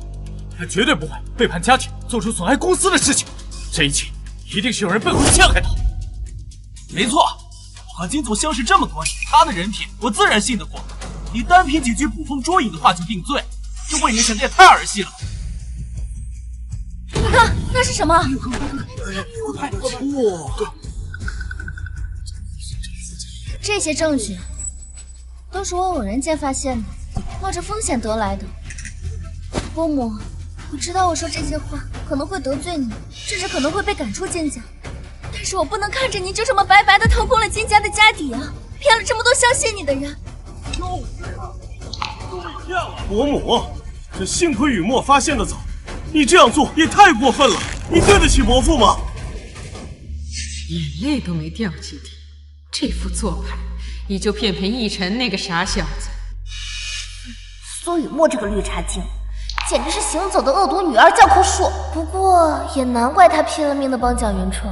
她绝对不会背叛家庭，做出损害公司的事情。这一切一定是有人背后陷害她。没错，我和金总相识这么多年，他的人品我自然信得过。你单凭几句捕风捉影的话就定罪，这未免想的也太儿戏了。你看，那是什么？这些证据都是我偶然间发现的，冒着风险得来的。伯母，我知道我说这些话可能会得罪你，甚至可能会被赶出金家，但是我不能看着你就这么白白的掏空了金家的家底啊，骗了这么多相信你的人。伯母，这幸亏雨墨发现的早，你这样做也太过分了，你对得起伯父吗？眼泪都没掉几滴，这副做派也就骗逸晨那个傻小子。苏雨墨这个绿茶精，简直是行走的恶毒女儿教科书。不过也难怪她拼了命的帮蒋云彻，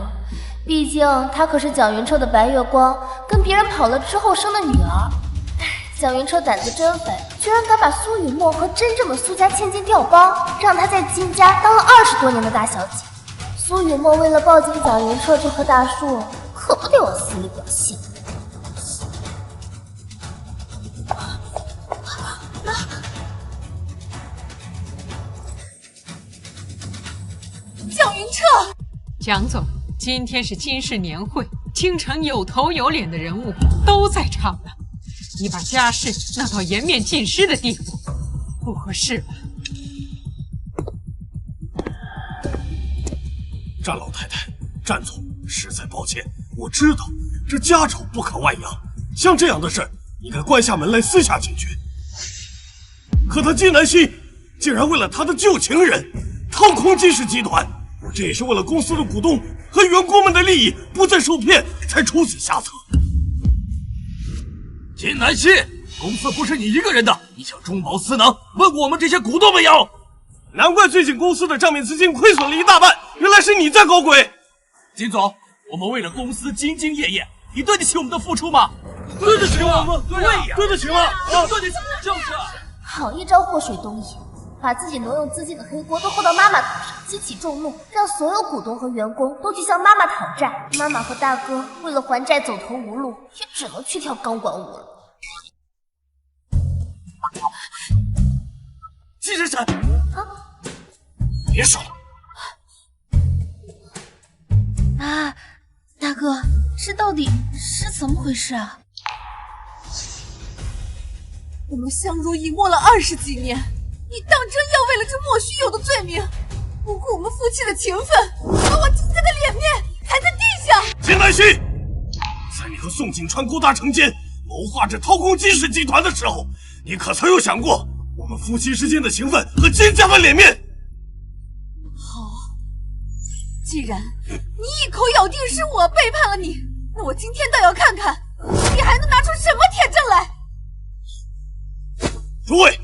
毕竟她可是蒋云彻的白月光，跟别人跑了之后生的女儿。蒋云彻胆子真肥，居然敢把苏雨墨和真正的苏家千金调包，让她在金家当了20多年的大小姐。苏雨墨为了抱紧蒋云彻这棵大树，可不得往死里表现。蒋云彻，蒋总，今天是金氏年会，京城有头有脸的人物都在场呢。你把家事闹到颜面尽失的地步，不合适吧？战老太太，战总，实在抱歉，我知道这家丑不可外扬，像这样的事应该关下门来私下解决。可他金南希竟然为了他的旧情人掏空金氏集团，这也是为了公司的股东和员工们的利益不再受骗，才出此下策。金南希，公司不是你一个人的，你想中饱私囊，问我们这些股东没有？难怪最近公司的账面资金亏损了一大半，原来是你在搞鬼。金总，我们为了公司兢兢业业，你对得起我们的付出吗？对得起我们，对呀，对得起吗？对得起，就是。好一招祸水东引，把自己挪用资金的黑锅都扣到妈妈头上，激起众怒，让所有股东和员工都去向妈妈讨债。妈妈和大哥为了还债走投无路，也只能去跳钢管舞了。季闪闪，别说了。大哥，这到底是怎么回事啊？我们相濡以沫了20几年，你当真要为了这莫须有的罪名，不顾我们夫妻的情分，把我金家的脸面踩在地上？金南希，在你和宋景川勾搭成奸，谋划着掏空金氏集团的时候，你可曾有想过我们夫妻之间的情分和金家的脸面？好，既然你一口咬定是我背叛了你，那我今天倒要看看你还能拿出什么铁证来。诸位，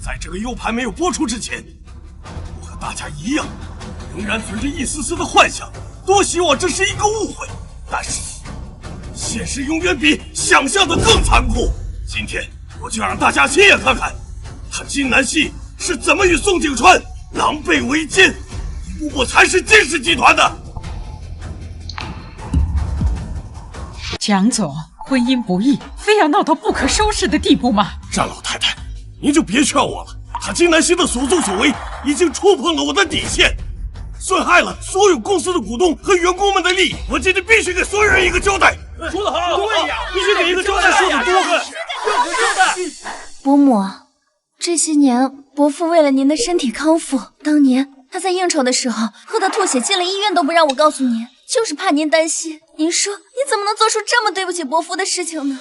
在这个 U 盘没有播出之前，我和大家一样，仍然存着一丝丝的幻想，多希望这是一个误会。但是，现实永远比想象的更残酷。今天，我就让大家亲眼看看，他金南希是怎么与宋景川狼狈为奸，我才是金氏集团的。蒋总，婚姻不易，非要闹到不可收拾的地步吗？战老太太，您就别劝我了。他金南希的所作所为已经触碰了我的底线，损害了所有公司的股东和员工们的利益。我今天必须给所有人一个交代。说得好，对呀，必须给一个交代。说得多个，要个交代。伯母，这些年伯父为了您的身体康复，当年他在应酬的时候喝得吐血，进了医院都不让我告诉您，就是怕您担心。您说你怎么能做出这么对不起伯父的事情呢？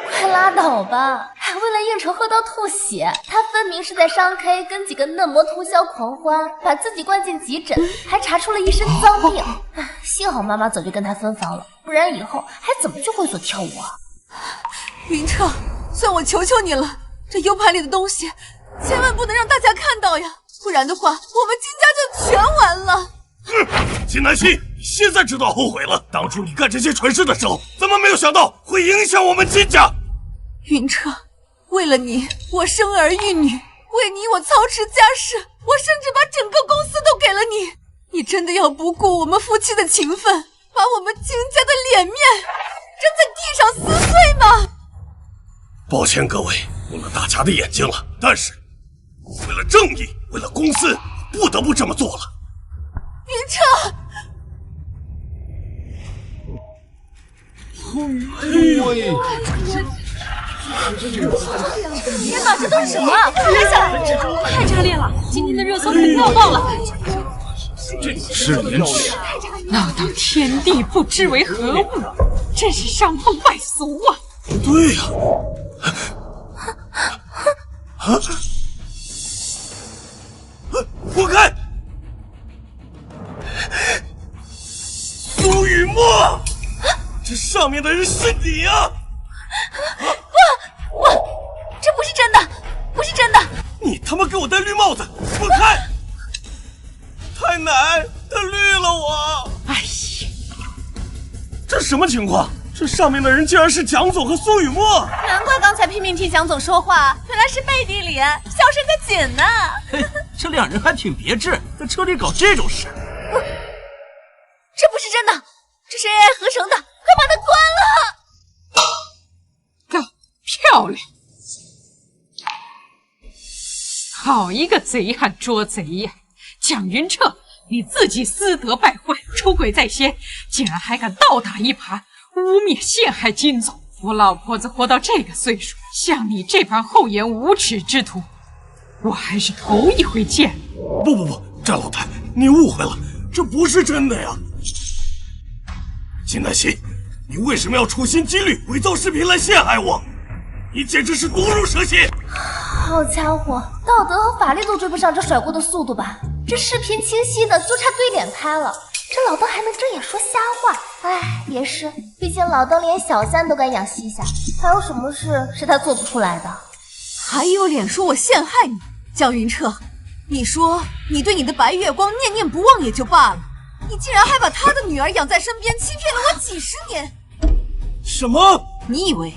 快拉倒吧！还为了应酬喝到吐血，他分明是在商 K 跟几个嫩模通宵狂欢，把自己灌进急诊，还查出了一身脏病。幸好妈妈早就跟他分房了，不然以后还怎么去会所跳舞啊？云彻，算我求求你了，这 U 盘里的东西千万不能让大家看到呀，不然的话我们金家就全完了。金南希，你现在知道后悔了。当初你干这些蠢事的时候，怎么没有想到会影响我们金家？云彻，为了你，我生儿育女，为你我操持家事，我甚至把整个公司都给了你。你真的要不顾我们夫妻的情分，把我们金家的脸面扔在地上撕碎吗？抱歉各位，误了大家的眼睛了。但是为了正义，为了公司，不得不这么做了。云彻，天哪，这都是什么？拍下来！太炸裂了，今天的热搜肯定要爆了。这失联耻，闹到天地不知为何物，真是伤风败俗啊！对呀，活该！苏雨墨，这上面的人是你啊！我，这不是真的，不是真的！你他妈给我戴绿帽子，滚开！太奶，他绿了我！哎呀，这什么情况？这上面的人竟然是蒋总和苏雨墨！难怪刚才拼命替蒋总说话，原来是背地里销声个紧呢。嘿，这两人还挺别致，在车里搞这种事。这不是真的，这是 AI 合成的，快把它关了！够漂亮，好一个贼汉捉贼呀！蒋云彻，你自己私德败坏，出轨在先，竟然还敢倒打一耙，污蔑陷害金总！我老婆子活到这个岁数，像你这般厚颜无耻之徒，我还是头一回见。不，战老太，你误会了，这不是真的呀！金南希，你为什么要处心积虑伪造视频来陷害我？你简直是毒入蛇心！好家伙，道德和法律都追不上这甩锅的速度吧？这视频清晰的，就差对脸拍了。这老邓还能睁眼说瞎话？哎，也是，毕竟老邓连小三都敢养西夏，还有什么事是他做不出来的？还有脸说我陷害你？蒋云彻，你说你对你的白月光念念不忘也就罢了，你竟然还把他的女儿养在身边，欺骗了我几十年！什么？你以为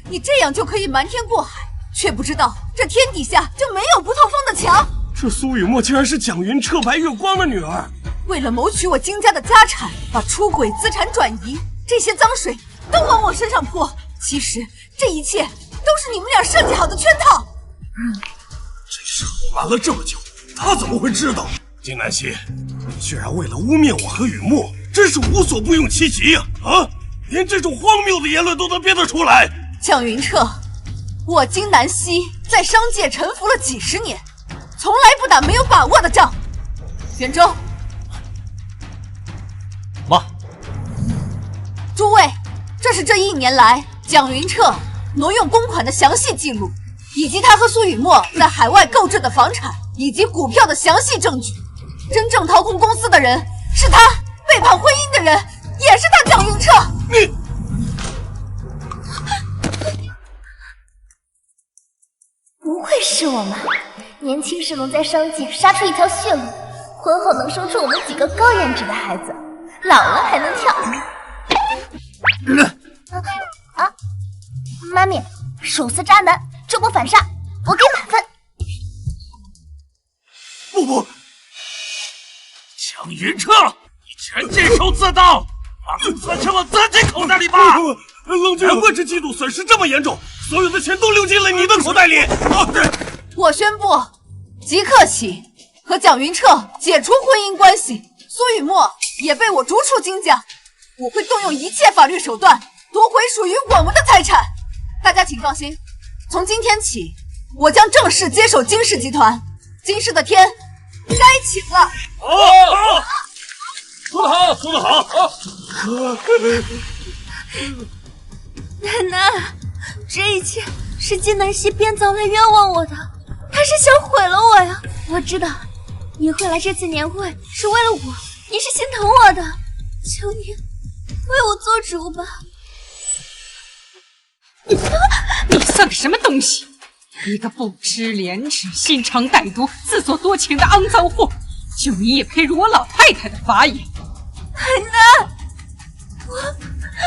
你这样就可以瞒天过海，却不知道这天底下就没有不透风的墙。这苏雨墨竟然是蒋云彻白月光的女儿，为了谋取我金家的家产，把出轨、资产转移这些脏水都往我身上泼。其实这一切都是你们俩设计好的圈套。这事瞒了这么久，他怎么会知道？金南希，你居然为了污蔑我和雨墨，真是无所不用其极呀！啊，连这种荒谬的言论都能编得出来。蒋云彻，我金南希在商界沉浮了几十年，从来不打没有把握的仗。袁周，妈，诸位，这是这1年来蒋云彻挪用公款的详细记录，以及他和苏雨墨在海外购置的房产以及股票的详细证据。真正掏空公司的人是他，背叛婚姻的人也是他，蒋云彻。你不愧是我妈，年轻时能在商界杀出一条血路，婚后能生出我们几个高颜值的孩子，老了还能跳。妈咪，手撕渣男，这波反杀，我给满分。不，蒋云云彻，你全尽收自当，把股份吃往自己口袋里吧！冷静，难怪这季度损失这么严重，所有的钱都流进了你的口袋里。我宣布，即刻起和蒋云彻解除婚姻关系，苏雨墨也被我逐出金家。我会动用一切法律手段夺回属于我们的财产。大家请放心，从今天起，我将正式接手金氏集团。金氏的天该晴了。说得好，说得好。奶奶，这一切是金南希编造来冤枉我的，他是想毁了我呀！我知道你会来这次年会是为了我，你是心疼我的，求你为我做主吧。你算个什么东西？一个不知廉耻、心肠歹毒、自作多情的肮脏货！就你也配入我老太太的法眼？奶奶，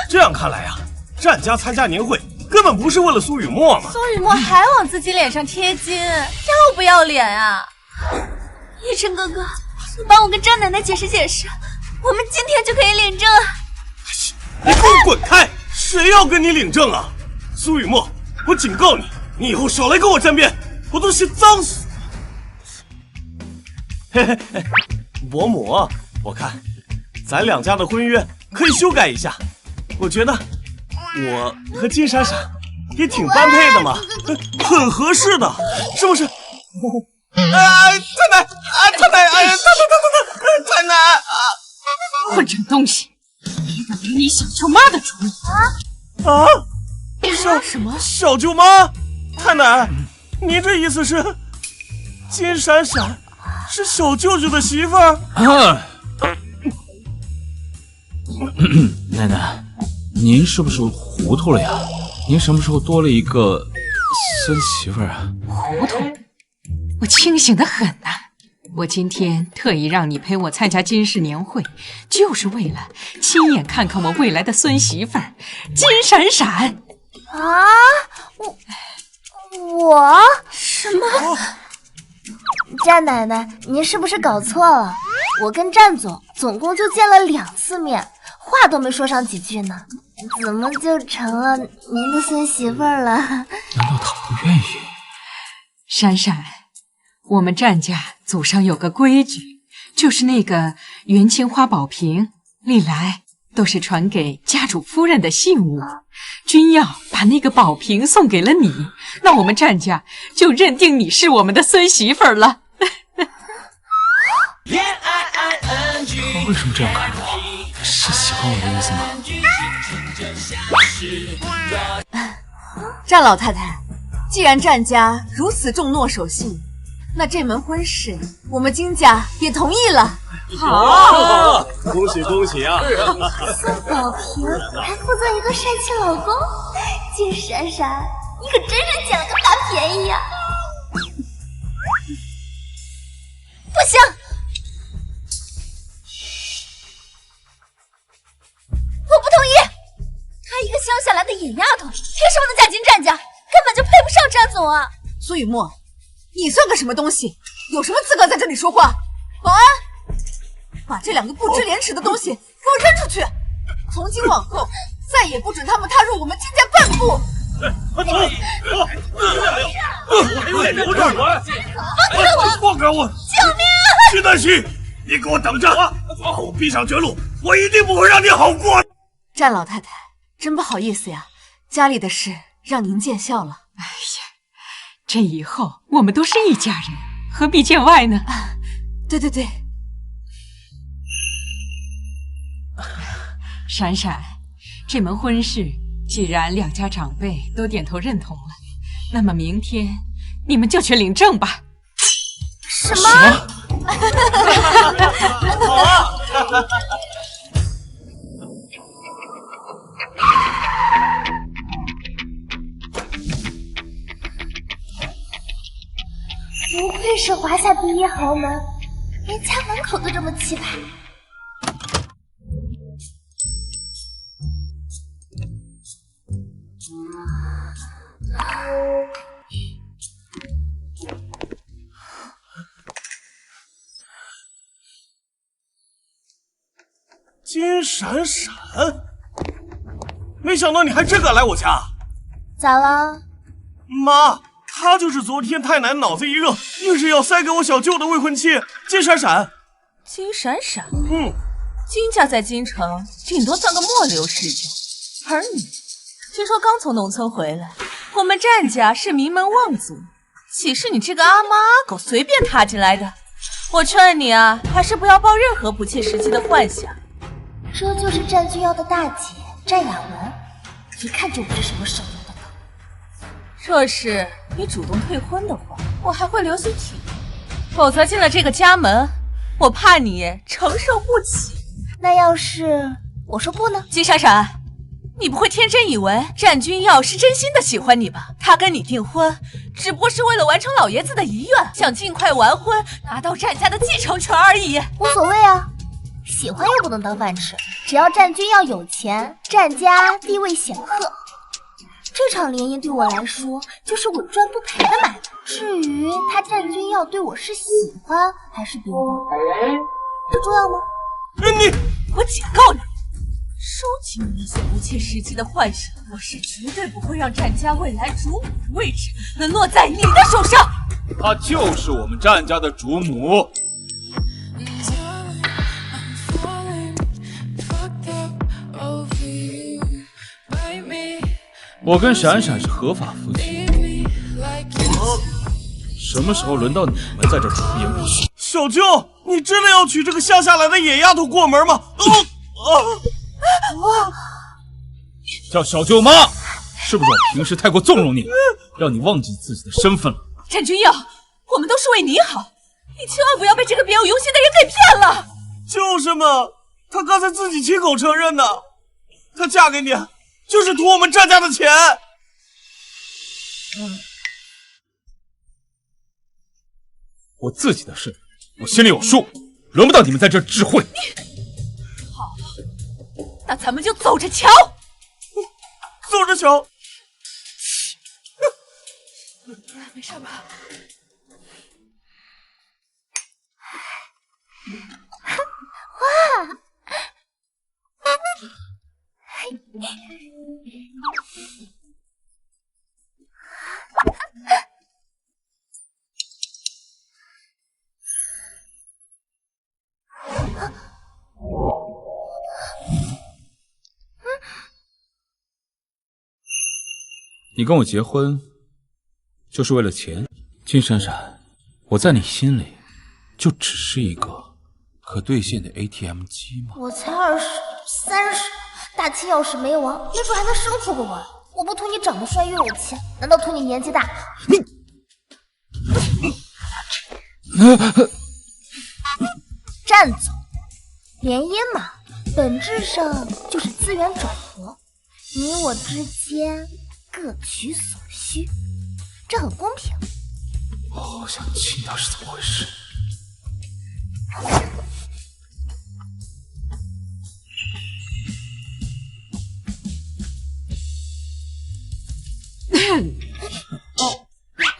这样看来啊，战家参加年会根本不是为了苏雨墨嘛。苏雨墨还往自己脸上贴金，要不要脸啊？一晨哥哥，你帮我跟张奶奶解释解释，我们今天就可以领证啊！你给我滚开！谁要跟你领证啊？苏雨墨，我警告你，你以后少来跟我沾边，我都嫌脏死。嘿嘿嘿，伯母，我看咱两家的婚约可以修改一下，我觉得我和金闪闪也挺般配的嘛，很合适的，是不是？太奶，太奶，哎呀，太奶啊！混账东西，你敢拿你小舅妈的主意啊！什么小舅妈？太奶，您这意思是金闪闪是小舅舅的媳妇儿？奶奶，您是不是糊涂了呀？您什么时候多了一个孙媳妇儿啊？糊涂？我清醒得很呐！我今天特意让你陪我参加金氏年会，就是为了亲眼看看我未来的孙媳妇儿金闪闪。啊，我什么？战奶奶，您是不是搞错了？我跟战总共就见了2次面，话都没说上几句呢，怎么就成了您的孙媳妇儿了？难道他不愿意？闪闪，我们战家祖上有个规矩，就是那个元青花宝瓶历来都是传给家主夫人的信物，君要把那个宝瓶送给了你，那我们战家就认定你是我们的孙媳妇儿了。他为什么这样看着我？是喜欢我的意思吗？战老太太，既然战家如此重诺守信，那这门婚事我们金家也同意了。好，恭喜恭喜啊！宋宝平还负责一个帅气老公，金闪闪，你可真是捡了个大便宜呀！不行，我不同意！她一个乡下来的野丫头，凭什么能嫁进战家？根本就配不上战总啊！苏雨墨，你算个什么东西？有什么资格在这里说话？保安，把这2个不知廉耻的东西给我扔出去！从今往后，再也不准他们踏入我们金家半步！放开我！救命！金南希，你给我等着！把我逼上绝路，我一定不会让你好过。战老太太，真不好意思呀，家里的事让您见笑了。哎呀，这以后我们都是一家人，何必见外呢？对对对。闪闪，这门婚事既然2家长辈都点头认同了，那么明天你们就去领证吧。什么？好啊！不愧是华夏第一豪门，连家门口都这么气派。闪闪，没想到你还真敢来我家。咋了？妈，他就是昨天太奶脑子一热，硬是要塞给我小舅的未婚妻金闪闪。金闪闪？金家在京城顶多算个末流世家，而你听说刚从农村回来，我们战家是名门望族，岂是你这个阿猫阿狗随便踏进来的？我劝你啊，还是不要抱任何不切实际的幻想。这就是战君耀的大姐战雅文，一看就不是什么省油的灯。若是你主动退婚的话，我还会留些体面；否则进了这个家门，我怕你承受不起。那要是我说不呢？金闪闪，你不会天真以为战君耀是真心的喜欢你吧？他跟你订婚，只不过是为了完成老爷子的遗愿，想尽快完婚，拿到战家的继承权而已。无所谓啊，喜欢又不能当饭吃，只要战君耀有钱，战家地位显赫，这场联姻对我来说就是稳赚不赔的买卖。至于他战君耀对我是喜欢还是别忘，这重要吗？我警告你，收起你那些不切实际的幻想，我是绝对不会让战家未来主母的位置沦落在你的手上。她就是我们战家的主母。我跟闪闪是合法夫妻，什么时候轮到你们在这出言不逊？小舅，你真的要娶这个乡下来的野丫头过门吗？叫小舅妈，是不是我平时太过纵容你了，让你忘记自己的身份了？战君耀，我们都是为你好，你千万不要被这个别有用心的人给骗了。就是嘛，她刚才自己亲口承认的，她嫁给你就是图我们战家的钱。我自己的事我心里有数，轮不到你们在这智慧。好，那咱们就走着瞧。走着瞧。没事吧？哇！你跟我结婚就是为了钱，金闪闪，我在你心里就只是一个可兑现的 ATM 机吗？我才20、30，大清要是没亡，没准还能生出个娃。我不图你长得帅又有钱，难道图你年纪大？战总，联姻嘛，本质上就是资源整合，你我之间各取所需，这很公平。我好想知道是怎么回事。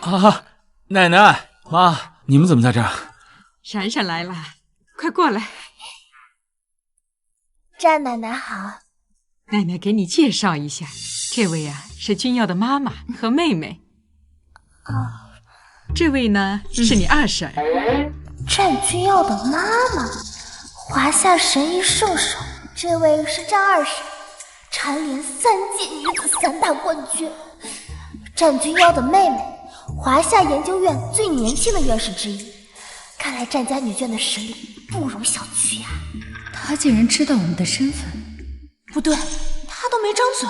啊，奶奶、妈，你们怎么在这儿？闪闪来了，快过来。战奶奶好。奶奶给你介绍一下，这位啊是君耀的妈妈和妹妹。这位呢是你二婶。战君耀的妈妈，华夏神医圣手。这位是战二婶，蝉联3届女子3大冠军。战君耀的妹妹，华夏研究院最年轻的院士之一。看来战家女眷的实力不容小觑呀。他竟然知道我们的身份。不对，他都没张嘴，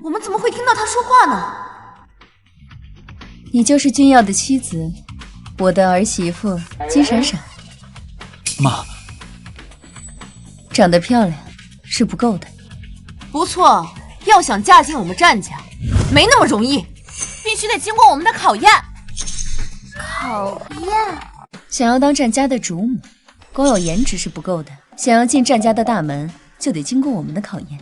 我们怎么会听到他说话呢？你就是君耀的妻子，我的儿媳妇金闪闪。妈，长得漂亮是不够的。不错，要想嫁进我们战家，没那么容易，必须得经过我们的考验。考验？想要当战家的主母，光有颜值是不够的，想要进战家的大门，就得经过我们的考验。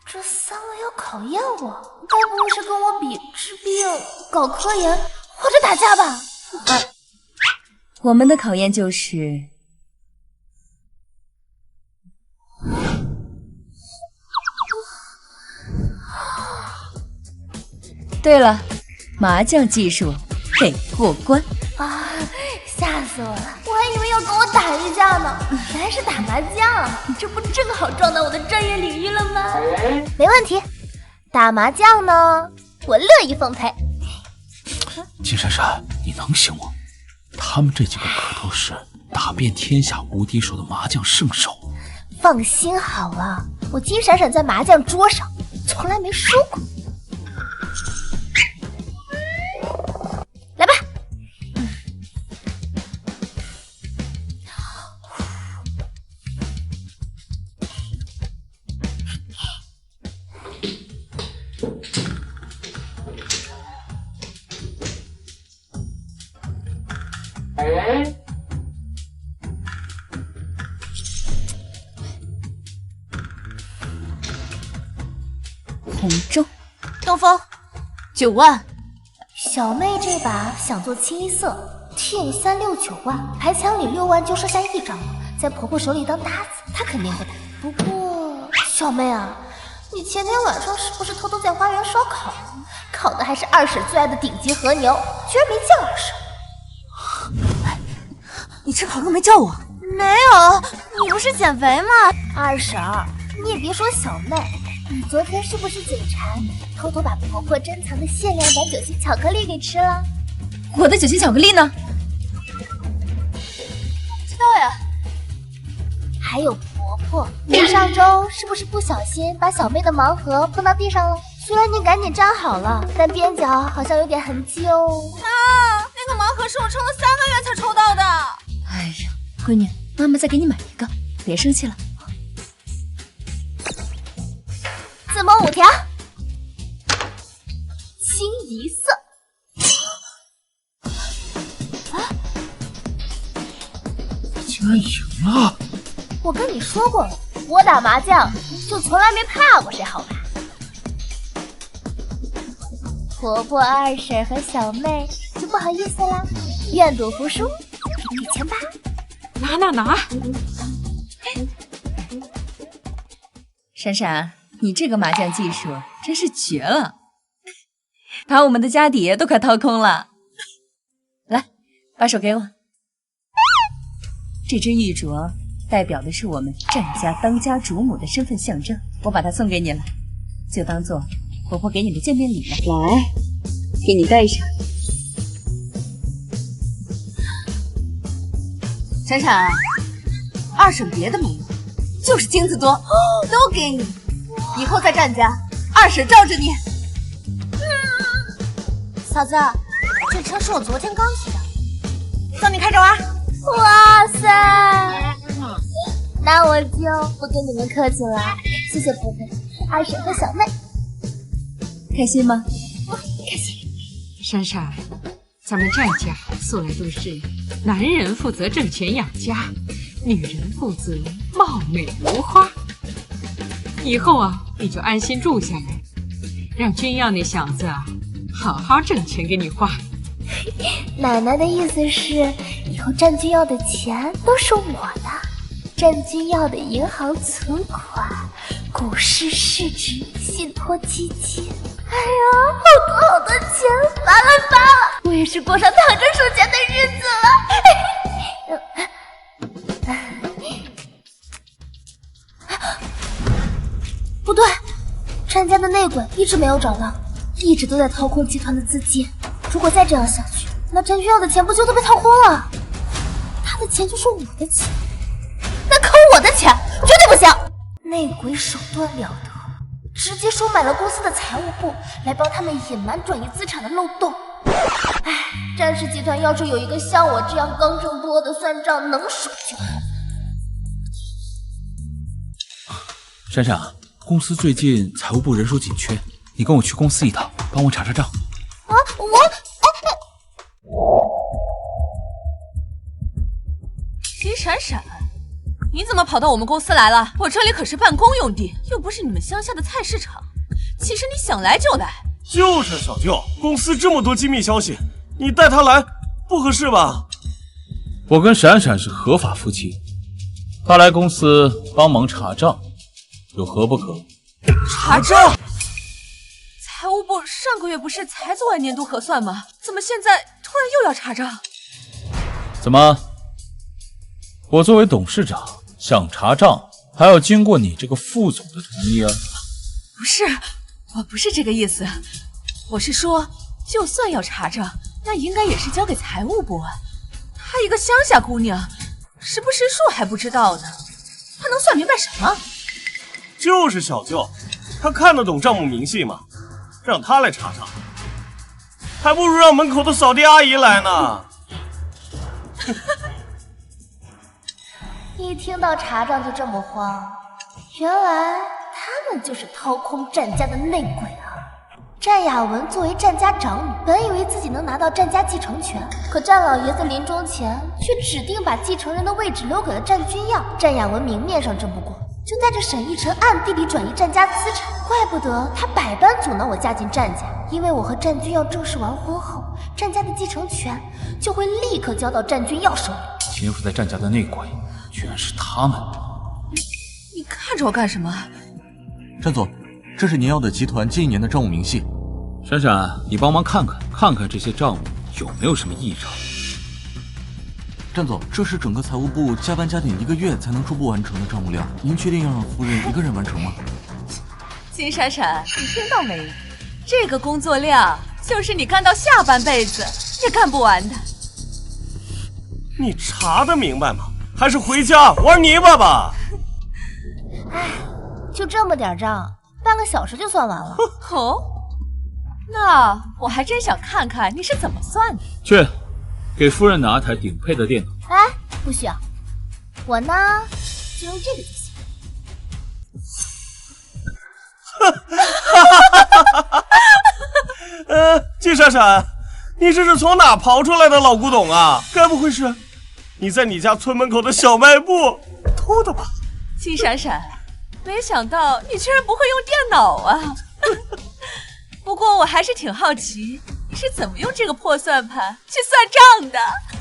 这3位要考验我，该不会是跟我比治病、搞科研或者打架吧？我们的考验就是对了，麻将技术得过关啊！吓死我了，我还以为要跟我打一架呢，原来是打麻将。你这不正好撞到我的专业领域了吗？没问题，打麻将呢，我乐意奉陪。金闪闪，你能行吗？他们这几个可都是打遍天下无敌手的麻将圣手。放心好了，我金闪闪在麻将桌上从来没输过。来吧。红中，东风，9万。小妹这把想做清一色 ，T369万，牌墙里6万就剩下1张了，在婆婆手里当搭子，她肯定不打。不过，小妹啊，你前天晚上是不是偷偷在花园烧烤？烤的还是二婶最爱的顶级和牛，居然没叫二婶。你吃烤肉没叫我？没有，你不是减肥吗？二婶儿，你也别说小妹，你昨天是不是嘴馋，偷偷把婆婆珍藏的限量版酒心巧克力给吃了？我的酒心巧克力呢？不知道呀。还有婆婆，你上周是不是不小心把小妹的盲盒碰到地上了？虽然你赶紧粘好了，但边角好像有点痕迹哦。啊，那个盲盒是我撑了3个月才抽到的。哎呀，闺女，妈妈再给你买一个，别生气了。自摸5条，清一色。竟然赢了！我跟你说过了，我打麻将就从来没怕过谁好牌。婆婆、二婶和小妹就不好意思啦，愿赌服输，给你钱吧。拿！闪闪，你这个麻将技术真是绝了，把我们的家底都快掏空了。来，把手给我。这只玉镯代表的是我们战家当家主母的身份象征，我把它送给你了，就当做婆婆给你的见面礼了。来，给你戴上。闪闪，二婶别的没有，就是金子多，都给你。以后在战家，二婶罩着你。嫂子，这车是我昨天刚骑的，送你开着玩。哇塞！那我就不跟你们客气了，谢谢婆婆、二婶和小妹。开心吗？开心。闪闪，咱们战家素来都是男人负责挣钱养家，女人负责貌美如花。以后啊，你就安心住下来，让君耀那小子啊，好好挣钱给你花。奶奶的意思是，以后战君耀的钱都是我的，战君耀的银行存款、股市市值、信托基金，哎呀，好多钱，发了！我也是过上躺着数钱的日子了。不对，战家的内鬼一直没有找到，一直都在掏空集团的资金。如果再这样下去，那战君耀的钱不就都被掏空了？他的钱就是我的钱，那坑我的钱绝对不行！内鬼手段了得，直接收买了公司的财务部，来帮他们隐瞒转移资产的漏洞。唉，战氏集团要是有一个像我这样刚正不阿的算账能手就好。闪闪，公司最近财务部人手紧缺，你跟我去公司一趟，帮我查查账。啊，金闪闪，你怎么跑到我们公司来了？我这里可是办公用地，又不是你们乡下的菜市场。其实你想来就来。就是小舅，公司这么多机密消息，你带他来不合适吧？我跟闪闪是合法夫妻，他来公司帮忙查账，有何不可？查账？财务部上个月不是才做完年度核算吗？怎么现在突然又要查账？怎么？我作为董事长想查账，还要经过你这个副总的同意啊？不是，我不是这个意思，我是说，就算要查账，那应该也是交给财务部啊。她一个乡下姑娘，识不识数还不知道呢，她能算明白什么？就是小舅，他看得懂账目明细吗？让他来查账，还不如让门口的扫地阿姨来呢。一听到查账就这么慌，原来他们就是掏空战家的内鬼啊！战雅文作为战家长女，本以为自己能拿到战家继承权，可战老爷子临终前却指定把继承人的位置留给了战君耀。战雅文明面上争不过，就带着沈逸晨暗地里转移战家资产，怪不得他百般阻挠我嫁进战家，因为我和战君耀正式完婚后，战家的继承权就会立刻交到战君耀手里。潜伏在战家的内鬼，居然是他们！你看着我干什么？战总，这是您要的集团近1年的账务明细。闪闪，你帮忙看看这些账目有没有什么异常。战总，这是整个财务部加班加点1个月才能初步完成的账目量，您确定要让夫人一个人完成吗？金闪闪，你听到没？这个工作量就是你干到下半辈子也干不完的。你查得明白吗？还是回家玩泥巴吧。唉，就这么点账，半个小时就算完了。哦，那我还真想看看你是怎么算的。去，给夫人拿台顶配的电脑。哎，不需要，我呢就用这个就行。金闪闪，你这是从哪刨出来的老古董啊？该不会是你在你家村门口的小卖部偷的吧？金闪闪，没想到你居然不会用电脑啊！不过我还是挺好奇，你是怎么用这个破算盘去算账的？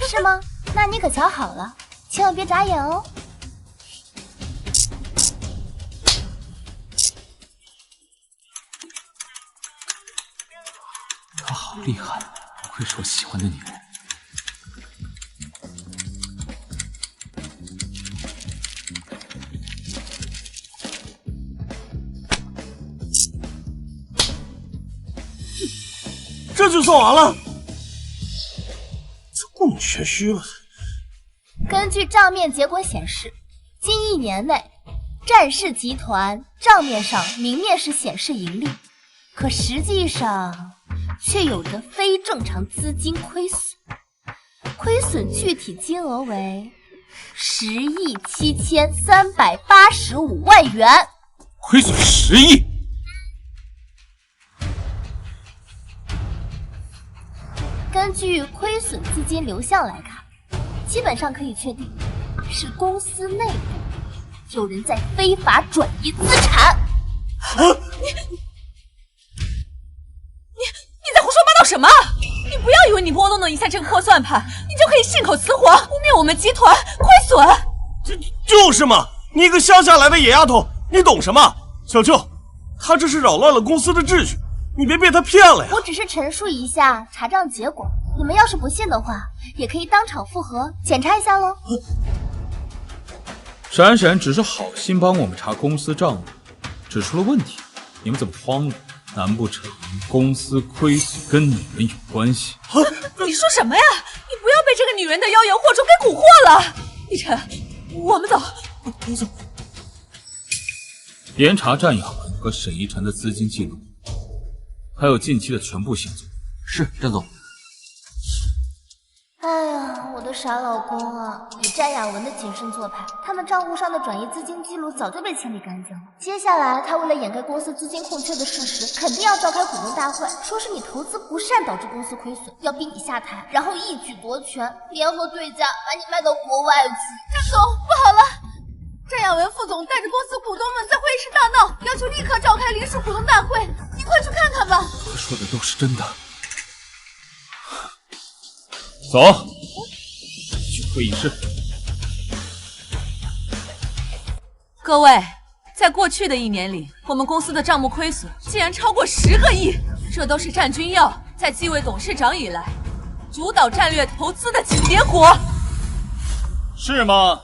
是吗？那你可瞧好了，千万别眨眼哦。她好厉害，不愧是我喜欢的女人。这就算完了？这故弄玄虚了。根据账面结果显示，近1年内，战氏集团账面上明面是显示盈利，可实际上却有着非正常资金亏损，亏损具体金额为10.7385亿元。亏损10亿？根据亏损资金流向来看，基本上可以确定是公司内部有人在非法转移资产。你在胡说八道什么？你不要以为你拨弄一下这个破算盘，你就可以信口雌黄，污蔑我们集团亏损。就是嘛，你一个乡下来的野丫头，你懂什么？小舅，他这是扰乱了公司的秩序，你别被他骗了呀！我只是陈述一下查账结果，你们要是不信的话，也可以当场复核检查一下喽。闪闪只是好心帮我们查公司账目，指出了问题，你们怎么慌了？难不成公司亏损跟你们有关系？你说什么呀？你不要被这个女人的妖言惑众给蛊惑了。逸晨，我们走。走。严查战雅文和沈逸晨的资金记录，还有近期的全部行踪。是，战总。哎呀，我的傻老公啊！以战雅文的谨慎做派，他们账户上的转移资金记录早就被清理干净了。接下来，他为了掩盖公司资金空缺的事实，肯定要召开股东大会，说是你投资不善导致公司亏损，要逼你下台，然后一举夺权，联合对家把你卖到国外去。战总，不好了！战雅文副总带着公司股东们在会议室大闹，要求立刻召开临时股东大会，你快去看看吧。他说的都是真的。走，去会议室。各位，在过去的1年里，我们公司的账目亏损竟然超过10个亿，这都是战君耀在继位董事长以来主导战略投资的结果，是吗？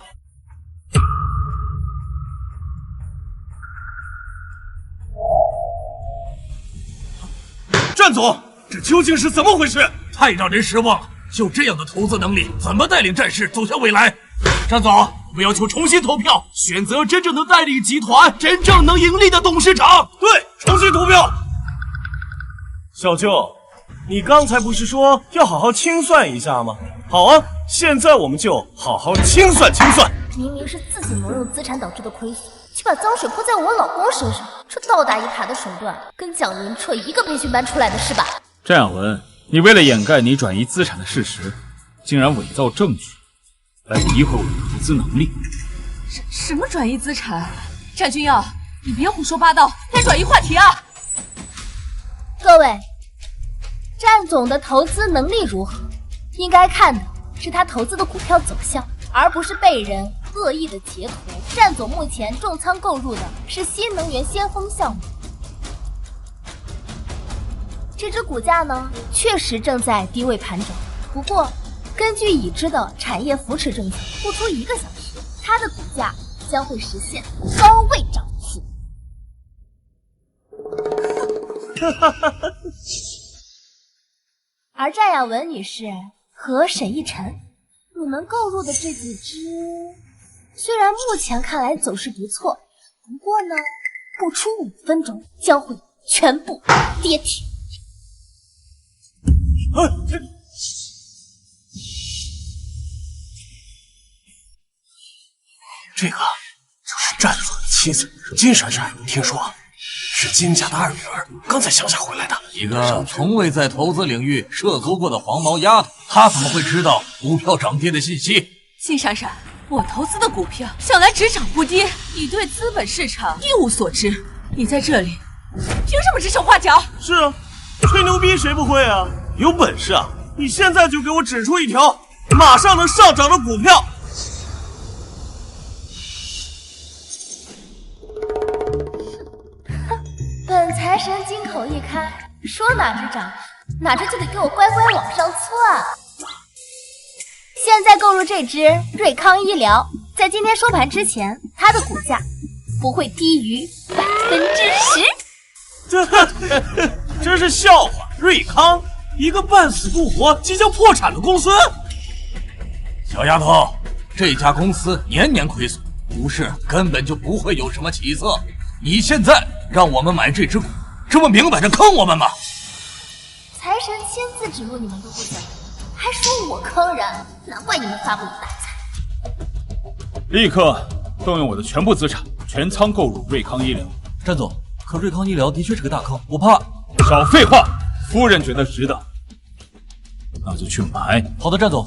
战总，这究竟是怎么回事？太让人失望了！就这样的投资能力，怎么带领战事走向未来？战总，我们要求重新投票，选择真正能带领集团、真正能盈利的董事长。对，重新投票。小舅，你刚才不是说要好好清算一下吗？好啊，现在我们就好好清算清算。明明是自己挪用资产导致的亏损，却把脏水泼在我老公身上，这倒打一耙的手段，跟蒋云彻一个培训班出来的是吧？战亚文，你为了掩盖你转移资产的事实，竟然伪造证据，来诋毁我的投资能力。什么转移资产？战君耀，你别胡说八道，来转移话题啊！各位，战总的投资能力如何？应该看的是他投资的股票走向，而不是被人恶意的截图。战总目前重仓购入的是新能源先锋项目，这只股价呢，确实正在低位盘整。不过，根据已知的产业扶持政策，不出1个小时，它的股价将会实现高位涨幅。而战亚文女士和沈逸晨，你们购入的这几只，虽然目前看来走势不错，不过呢，不出5分钟将会全部跌停。这个就是战总的妻子金闪闪，听说是金家的2女儿，刚才乡下回来的。一个从未在投资领域涉足过的黄毛丫头，她怎么会知道股票涨跌的信息？金闪闪，我投资的股票向来只涨不跌，你对资本市场一无所知，你在这里凭什么指手画脚？是啊，吹牛逼谁不会啊？有本事啊，你现在就给我指出一条马上能上涨的股票。本财神金口一开，说哪只涨，哪只就得给我乖乖往上窜。现在购入这只瑞康医疗，在今天收盘之前，它的股价不会低于10%。真是笑话！瑞康，一个半死不活、即将破产的公司。小丫头，这家公司年年亏损，股市根本就不会有什么起色。你现在让我们买这只股，这不明摆着坑我们吗？财神亲自指路，你们都不想，还说我坑人，难怪你们发不了大财。立刻动用我的全部资产，全仓购入瑞康医疗。战总，可瑞康医疗的确是个大坑，我怕。少废话，夫人觉得值得，那就去买。好的，战总。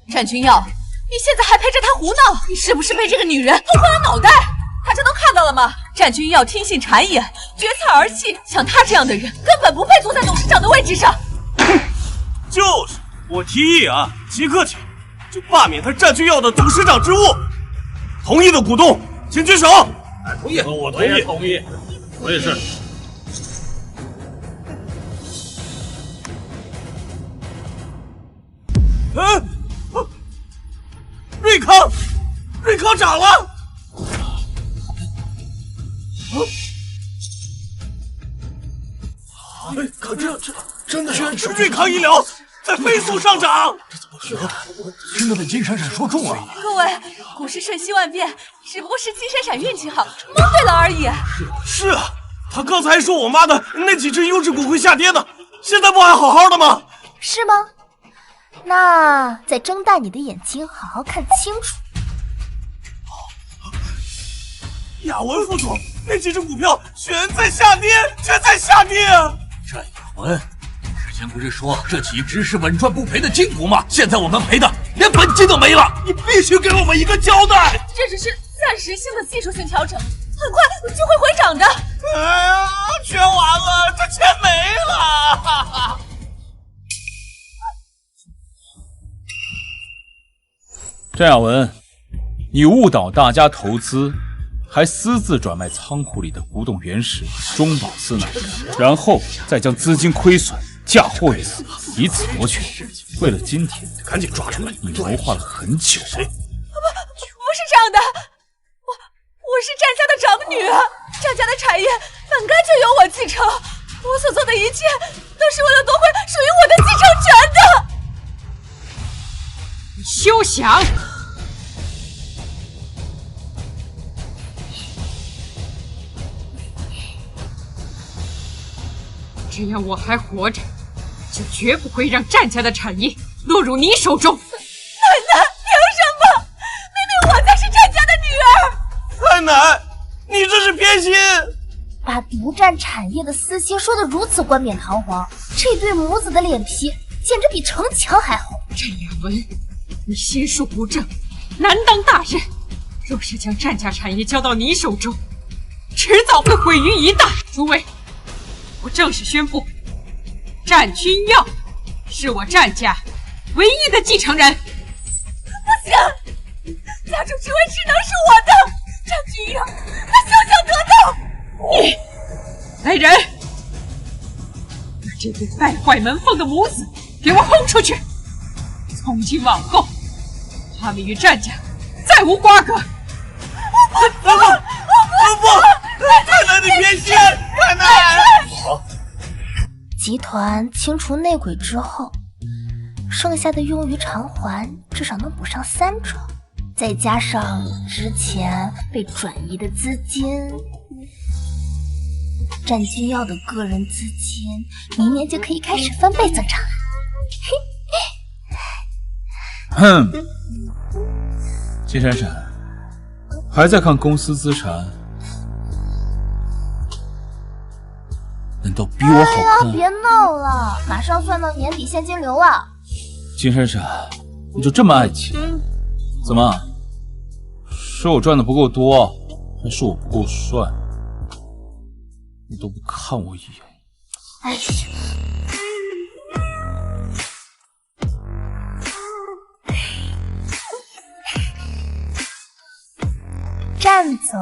战君耀，你现在还陪着他胡闹，你是不是被这个女人弄昏了脑袋？大家都看到了吗？战君耀听信谗言，决策儿戏，像他这样的人根本不配坐在董事长的位置上。就是，我提议啊，即刻起就罢免他战君耀的董事长职务。同意的股东请举手。同意，我同意，同意，我也是。瑞康涨了。可这真的是瑞康医疗在飞速上涨，这怎么可能？真的被金闪闪说中了。各位，股市瞬息万变，只不过是金闪闪运气好，蒙对了而已。是啊，他刚才说我妈的那几只优质股会下跌的，现在不还好好的吗？是吗？那再睁大你的眼睛，好好看清楚。亚文副总，那几只股票全在下跌，全在下跌啊！战亚文，之前不是说这几只是稳赚不赔的金股吗？现在我们赔的连本金都没了，你必须给我们一个交代！这只是暂时性的技术性调整，很快就会回涨的。哎呀，全完了，这钱没了！战亚文，你误导大家投资，还私自转卖仓库里的古董原石中宝四乃，然后再将资金亏损嫁祸于此，以此夺权。为了今天，赶紧抓出来！你谋划了很久啊！不是这样的，我是战家的长女，战家的产业本该就由我继承，我所做的一切都是为了夺回属于我的继承权的。你休想！只要我还活着，就绝不会让战家的产业落入你手中。奶奶，凭什么？明明我才是战家的女儿。太奶，你这是偏心！把独占产业的私心说得如此冠冕堂皇，这对母子的脸皮简直比城墙还厚。战雅文，你心术不正，难当大任。若是将战家产业交到你手中，迟早会毁于一旦。诸位，我正式宣布，战君耀是我战家唯一的继承人。不行，家主之位只能是我的。战君耀，他休想得到！你来人，把这对败坏门风的母子给我轰出去！从今往后，他们与战家再无瓜葛。不！太奶，你偏心！太奶！集团清除内鬼之后，剩下的用于偿还至少能补上3成，再加上之前被转移的资金，战君耀的个人资金明年就可以开始翻倍增长了。哼，金闪闪，还在看公司资产？难道比我好看？别闹了，马上算到年底现金流了。金闪闪，你就这么爱钱？怎么？是我赚的不够多，还是我不够帅？你都不看我一眼？哎呀！战总，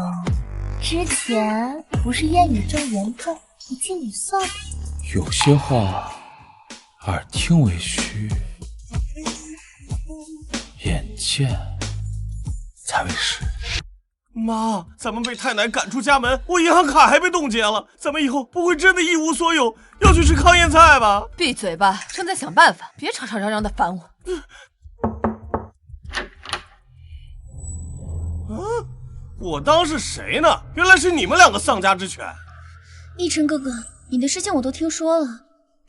之前不是燕语正言重，你替你算吧。有些话耳听为虚，眼见才为实。妈，咱们被太奶赶出家门，我银行卡还被冻结了，咱们以后不会真的一无所有，要去吃糠咽菜吧？闭嘴吧，正在想办法，别吵吵嚷嚷的烦我。我当是谁呢？原来是你们两个丧家之犬。奕晨哥哥，你的事情我都听说了。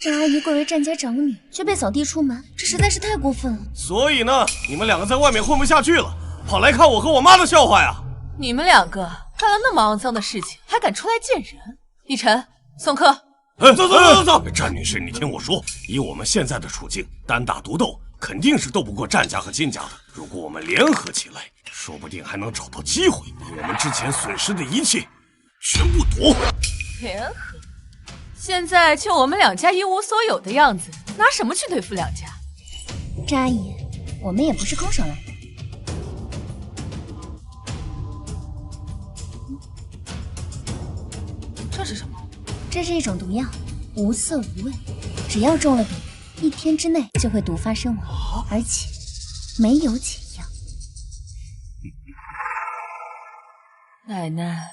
战阿姨贵为战家长女，却被扫地出门，这实在是太过分了。所以呢，你们两个在外面混不下去了，跑来看我和我妈的笑话呀！你们两个干了那么肮脏的事情，还敢出来见人？奕晨，送客。走！战女士，你听我说，以我们现在的处境，单打独斗肯定是斗不过战家和金家的。如果我们联合起来，说不定还能找到机会，把我们之前损失的一切全部夺回。联合？现在就我们两家一无所有的样子，拿什么去对付两家？战阿姨，我们也不是空手来的。这是什么？这是一种毒药，无色无味，只要中了毒，1天之内就会毒发身亡，而且没有解药。奶奶，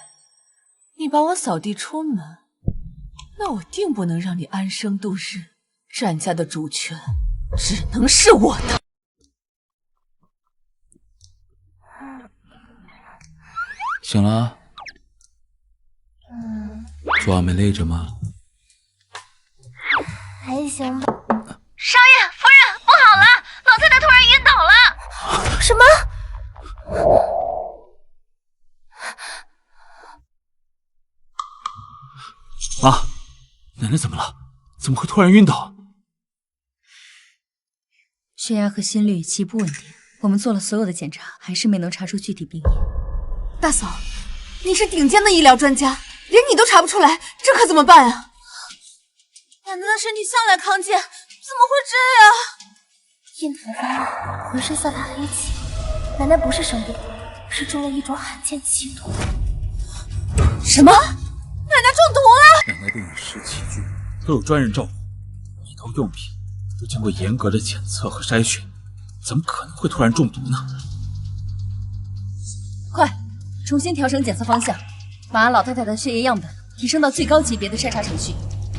你把我扫地出门，那我定不能让你安生度日。战家的主权只能是我的。醒了？昨晚没累着吗？还行吧。少爷夫人，不好了，老太太突然晕倒了。什么？妈，奶奶怎么了？怎么会突然晕倒？血压和心率极不稳定，我们做了所有的检查，还是没能查出具体病因。大嫂，你是顶尖的医疗专家，连你都查不出来，这可怎么办啊？奶奶的身体向来康健，怎么会这样？印头发浑身散发黑气，奶奶不是生病，是中了一种罕见奇毒。什么？奶奶中毒了！奶奶的饮食起居都有专人照顾，一套用品都经过严格的检测和筛选，怎么可能会突然中毒呢？快，重新调整检测方向，把老太太的血液样本提升到最高级别的筛查程序，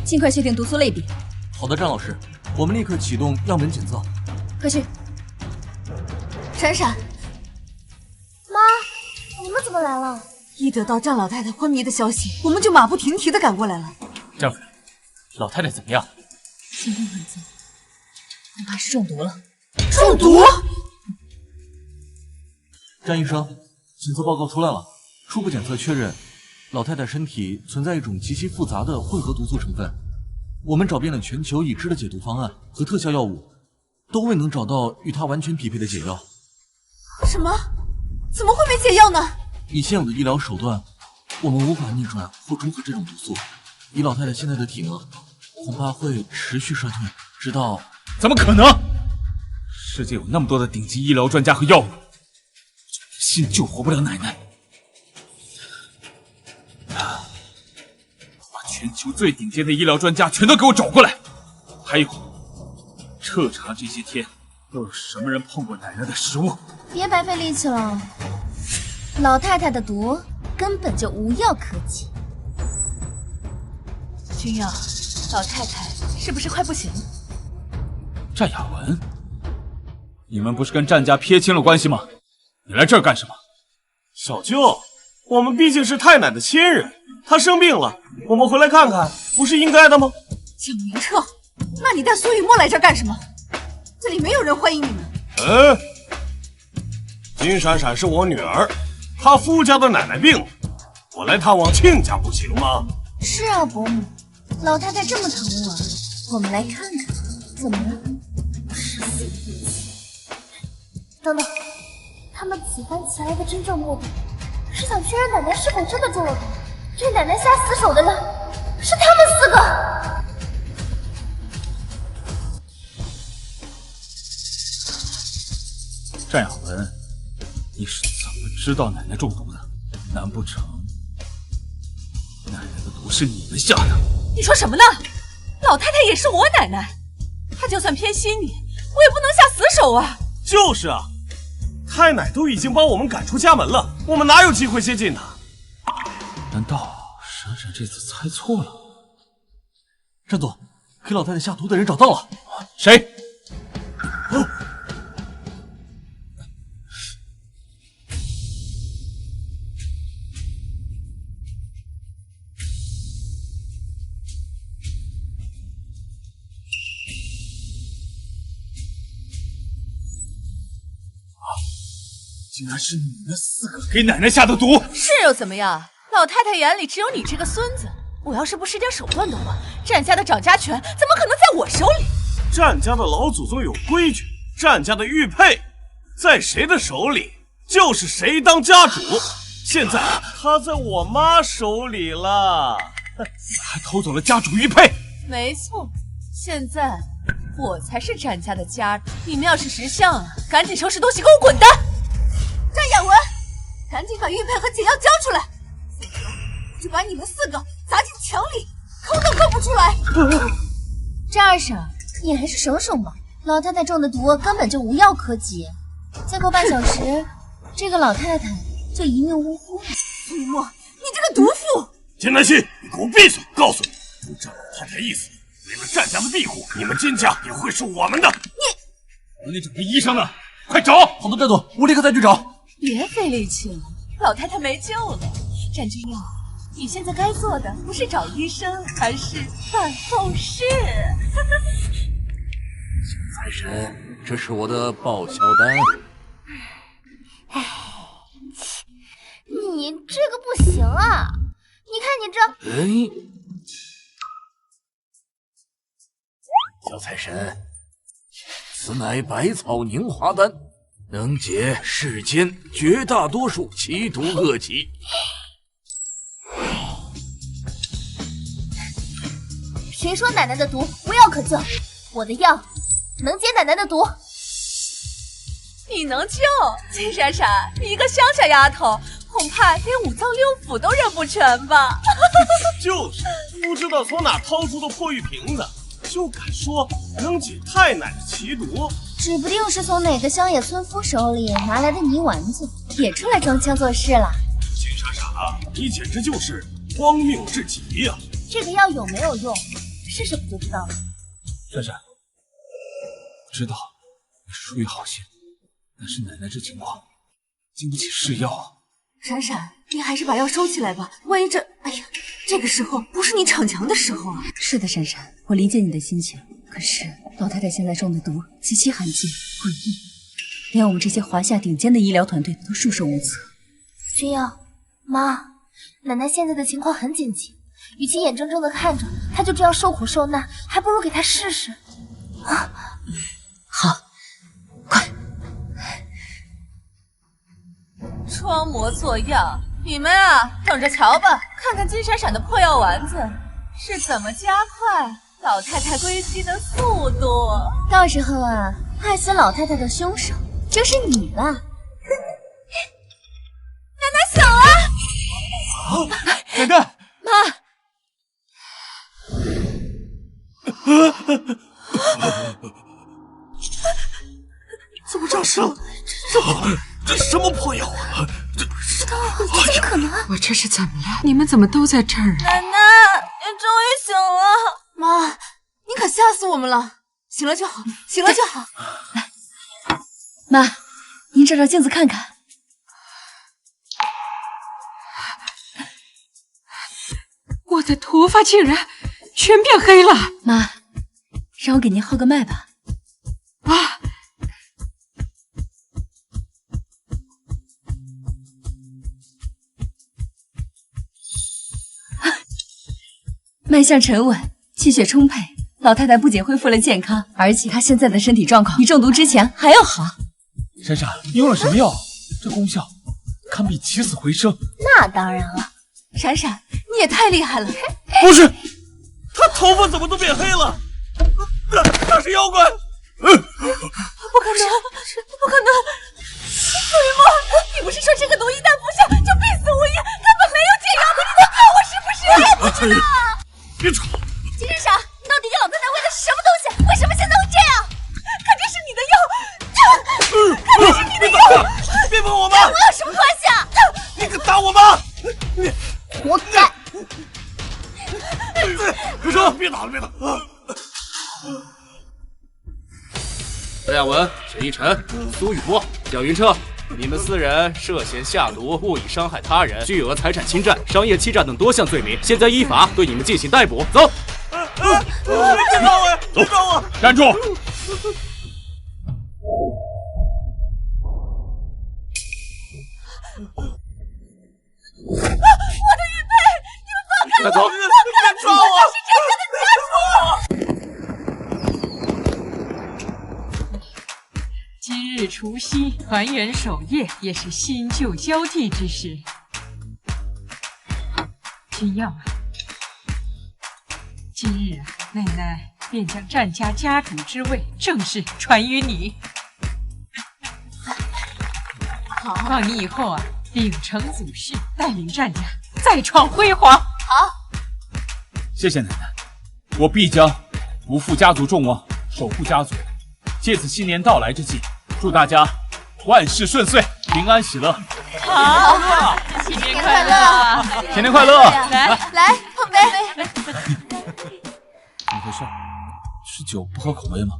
尽快确定毒素类别。好的，张老师，我们立刻启动样本检测。快去！闪闪，妈，你们怎么来了？一得到张老太太昏迷的消息，我们就马不停蹄地赶过来了。张夫人，老太太怎么样？情况很糟，恐怕是中毒了。中毒？詹医生，检测报告出来了，初步检测确认，老太太身体存在一种极其复杂的混合毒素成分。我们找遍了全球已知的解毒方案和特效药物，都未能找到与它完全匹配的解药。什么？怎么会没解药呢？以现有的医疗手段，我们无法逆转或中和这种毒素。以老太太现在的体能，恐怕会持续衰退，直到……怎么可能？世界有那么多的顶级医疗专家和药物，信救活不了奶奶。把全球最顶尖的医疗专家全都给我找过来，还有彻查这些天都有什么人碰过奶奶的食物。别白费力气了，老太太的毒根本就无药可解。君耀，老太太是不是快不行了？战雅文，你们不是跟战家撇清了关系吗？你来这儿干什么？小舅，我们毕竟是太奶的亲人，她生病了，我们回来看看，不是应该的吗？蒋明彻，那你带苏雨墨来这儿干什么？这里没有人欢迎你们。金闪闪是我女儿，她夫家的奶奶病了，我来探望亲家不行吗？是啊，伯母，老太太这么疼我们来看看，怎么了？是死不起。等等，他们此番前来的真正目的，是想确认奶奶是否真的中了毒，对奶奶下死手的人是他们4个。战雅文，你是怎么知道奶奶中毒的？难不成奶奶的毒是你们下的？你说什么呢？老太太也是我奶奶，她就算偏心你，我也不能下死手啊！就是啊，太奶都已经把我们赶出家门了，我们哪有机会接近她？难道闪闪这次猜错了？战总，给老太太下毒的人找到了。谁？竟然是你们4个给奶奶下的毒！是又怎么样？老太太眼里只有你这个孙子。我要是不使点手段的话，战家的掌家权怎么可能在我手里？战家的老祖宗有规矩，战家的玉佩在谁的手里，就是谁当家主。现在他在我妈手里了，还偷走了家主玉佩。没错，现在我才是战家的家主。你们要是识相啊，赶紧收拾东西给我滚蛋！战雅文，赶紧把玉佩和解药交出来，否则我就把你们4个砸进墙里，抠都抠不出来。张二婶，你还是省省吧，老太太中的毒根本就无药可解，再过半小时，这个老太太就一命呜呼了。苏雨墨，你这个毒妇！金南希，你给我闭嘴！告诉你，不照老太太意思，为了战家的庇护，你们金家也会是我们的。那整个医生呢？快找！好的，战总，我立刻再去找。别费力气了，老太太没救了。战君耀，你现在该做的不是找医生，而是办后事。小财神，这是我的报销单。唉，你这个不行啊！你看你这……小财神，此乃百草凝华丹，能解世间绝大多数奇毒恶疾。谁说奶奶的毒无药可救？我的药能解奶奶的毒。你能救？金闪闪，你一个乡下丫头，恐怕连五脏六腑都认不全吧？就是不知道从哪掏出的破玉瓶子，就敢说能解太奶的奇毒，指不定是从哪个乡野村夫手里拿来的泥丸子，也出来装腔作势了。金闪闪啊，你简直就是荒谬至极呀！这个药有没有用，试试不就知道了。闪闪，我知道你是出于好心，但是奶奶这情况经不起试药啊。闪闪，你还是把药收起来吧，万一这……哎呀，这个时候不是你逞强的时候啊！是的，闪闪，我理解你的心情。可是老太太现在中的毒极其罕见诡异，连我们这些华夏顶尖的医疗团队都束手无策。君瑶，妈，奶奶现在的情况很紧急，与其眼睁睁的看着她就这样受苦受难，还不如给她试试。啊，好，装模作样，你们啊，等着瞧吧，看看金闪闪的破药丸子是怎么加快老太太归西的速度。到时候啊，害死老太太的凶手就是你了。奶奶醒了！奶奶，怎么诈尸了？这什么破药啊！不知道，怎么可能？我这是怎么了？你们怎么都在这儿啊？奶奶，你终于醒了！妈，你可吓死我们了！醒了就好，醒了就好。来，妈，您照照镜子看看。我的头发竟然全变黑了！妈，让我给您号个脉吧。啊！脉象沉稳，气血充沛，老太太不仅恢复了健康，而且她现在的身体状况比中毒之前还要好。闪闪，你用了什么药？这功效堪比起死回生。那当然了，闪闪，你也太厉害了！不是，他头发怎么都变黑了？那是妖怪！不可能，不可能！雨墨，你不是说这个毒一旦服下就必死无疑，根本没有解药的，你在骗我是不是？我不知道。别吵！金闪闪，你到底给老太太喂的是什么东西？为什么现在会这样？肯定是你的药，肯定是你的药！别碰我妈！跟我有什么关系啊？你敢打我妈！你活该！别说，别打了，别打！陈亚文、陈依晨、苏雨墨、蒋云彻，你们4人涉嫌下毒、故意伤害他人、巨额财产侵占、商业欺诈等多项罪名，现在依法对你们进行逮捕。走！别抓我！别抓我！站住！我的玉佩，你们放开我！快走！别抓我！是真正的家属！今日除夕，团圆守夜，也是新旧交替之时。君耀啊，今日啊，奶奶便将战家家主之位正式传于你。好，望你以后啊，秉承祖训，带领战家再创辉煌。好，谢谢奶奶，我必将不负家族众望，守护家族。借此新年到来之际，祝大家万事顺遂，平安喜乐。好，新年快乐！新年快乐！来碰杯。怎么回事？是酒不合口味吗？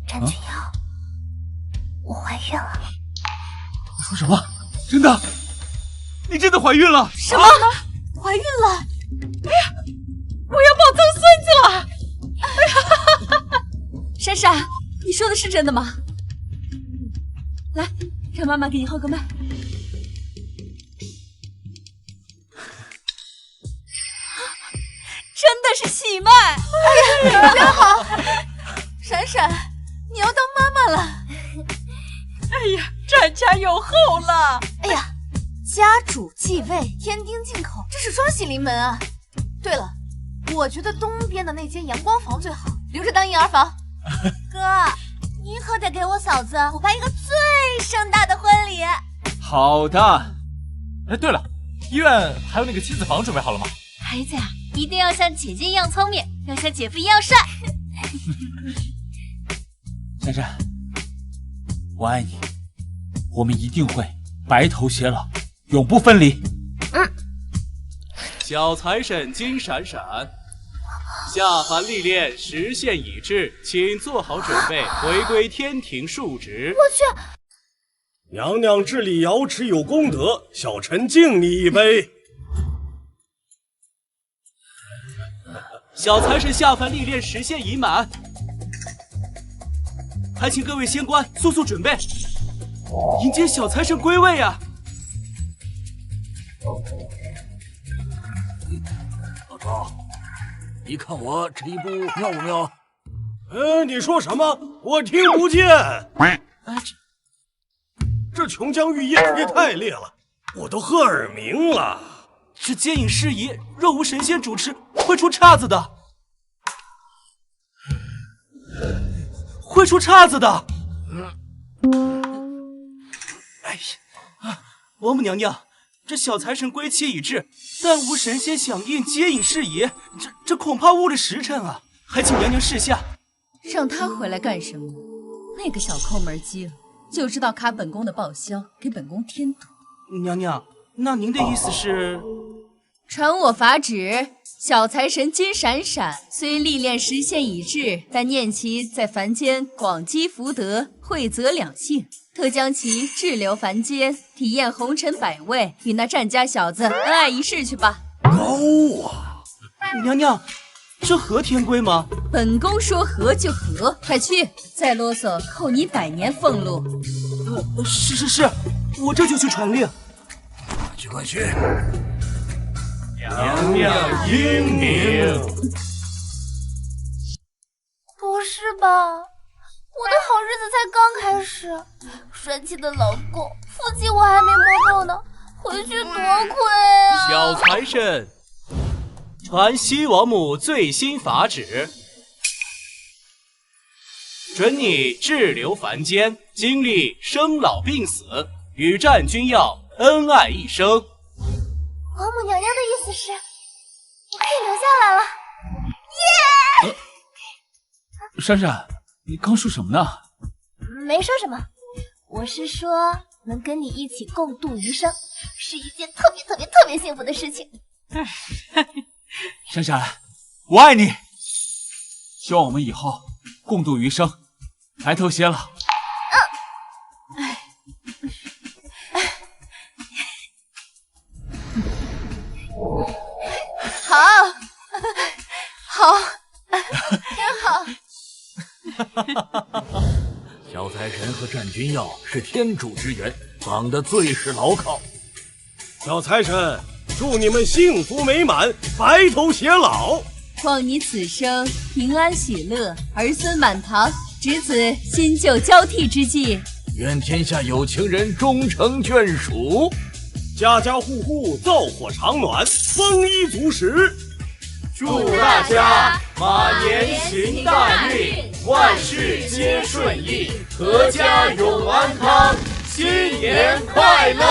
战君瑶，我怀孕了。你说什么？真的？你真的怀孕了？什么？怀孕了？哎呀，我要抱曾孙子了！哎呀，闪闪，你说的是真的吗？来，让妈妈给你号个脉。真的是喜脉！哎呀，真好！闪闪，你要当妈妈了！哎呀，战家有后了！哎呀，家主继位，天丁进口，这是双喜临门啊！对了，我觉得东边的那间阳光房最好，留着当婴儿房。哥，你可得给我嫂子补办一个最盛大的婚礼。好的。哎，对了，医院还有那个亲子房准备好了吗？孩子呀，一定要像姐姐一样聪明，要像姐夫一样帅。珊珊，我爱你，我们一定会白头偕老，永不分离。小财神金闪闪，下凡历练时限已至，请做好准备，回归天庭述职。我去！娘娘治理瑶池有功德，小臣敬你一杯。小财神下凡历练时限已满，还请各位仙官速速准备，迎接小财神归位啊！老赵，你看我这一步妙不妙？你说什么？我听不见。这琼浆玉液也太烈了，我都喝耳鸣了。这接引事宜若无神仙主持，会出岔子的。会出岔子的。哎呀，王母娘娘，这小财神归期已至，但无神仙响应接引事宜，这恐怕误了时辰啊！还请娘娘示下。让他回来干什么？那个小抠门机了，就知道卡本宫的报销，给本宫添堵。娘娘，那您的意思是？传我法旨，小财神金闪闪虽历练时限已至，但念其在凡间广积福德，惠泽两性，特将其滞留凡间，体验红尘百味，与那战家小子恩爱一世去吧。高啊！娘娘，这合天规吗？本宫说合就合，快去！再啰嗦，扣你100年俸禄。是，我这就去传令。快去！娘娘英明。不是吧？我的好日子才刚开始，帅气的老公，腹肌我还没摸够呢，回去多亏啊！小财神，传西王母最新法旨，准你滞留凡间，经历生老病死，与战君耀，恩爱一生。王母娘娘的意思是，我可以留下来了。耶！珊珊，你刚说什么呢？没说什么，我是说能跟你一起共度余生，是一件特别幸福的事情。珊珊，我爱你，希望我们以后共度余生，白头偕老。好，真好。小财神和战君耀是天主之缘，绑得最是牢靠。小财神，祝你们幸福美满，白头偕老。况你此生平安喜乐，儿孙满堂，值此新旧交替之际。愿天下有情人终成眷属，家家户户灶火常暖，丰衣足食。祝大家马年行大运，万事皆顺意，阖家永安康，新年快乐！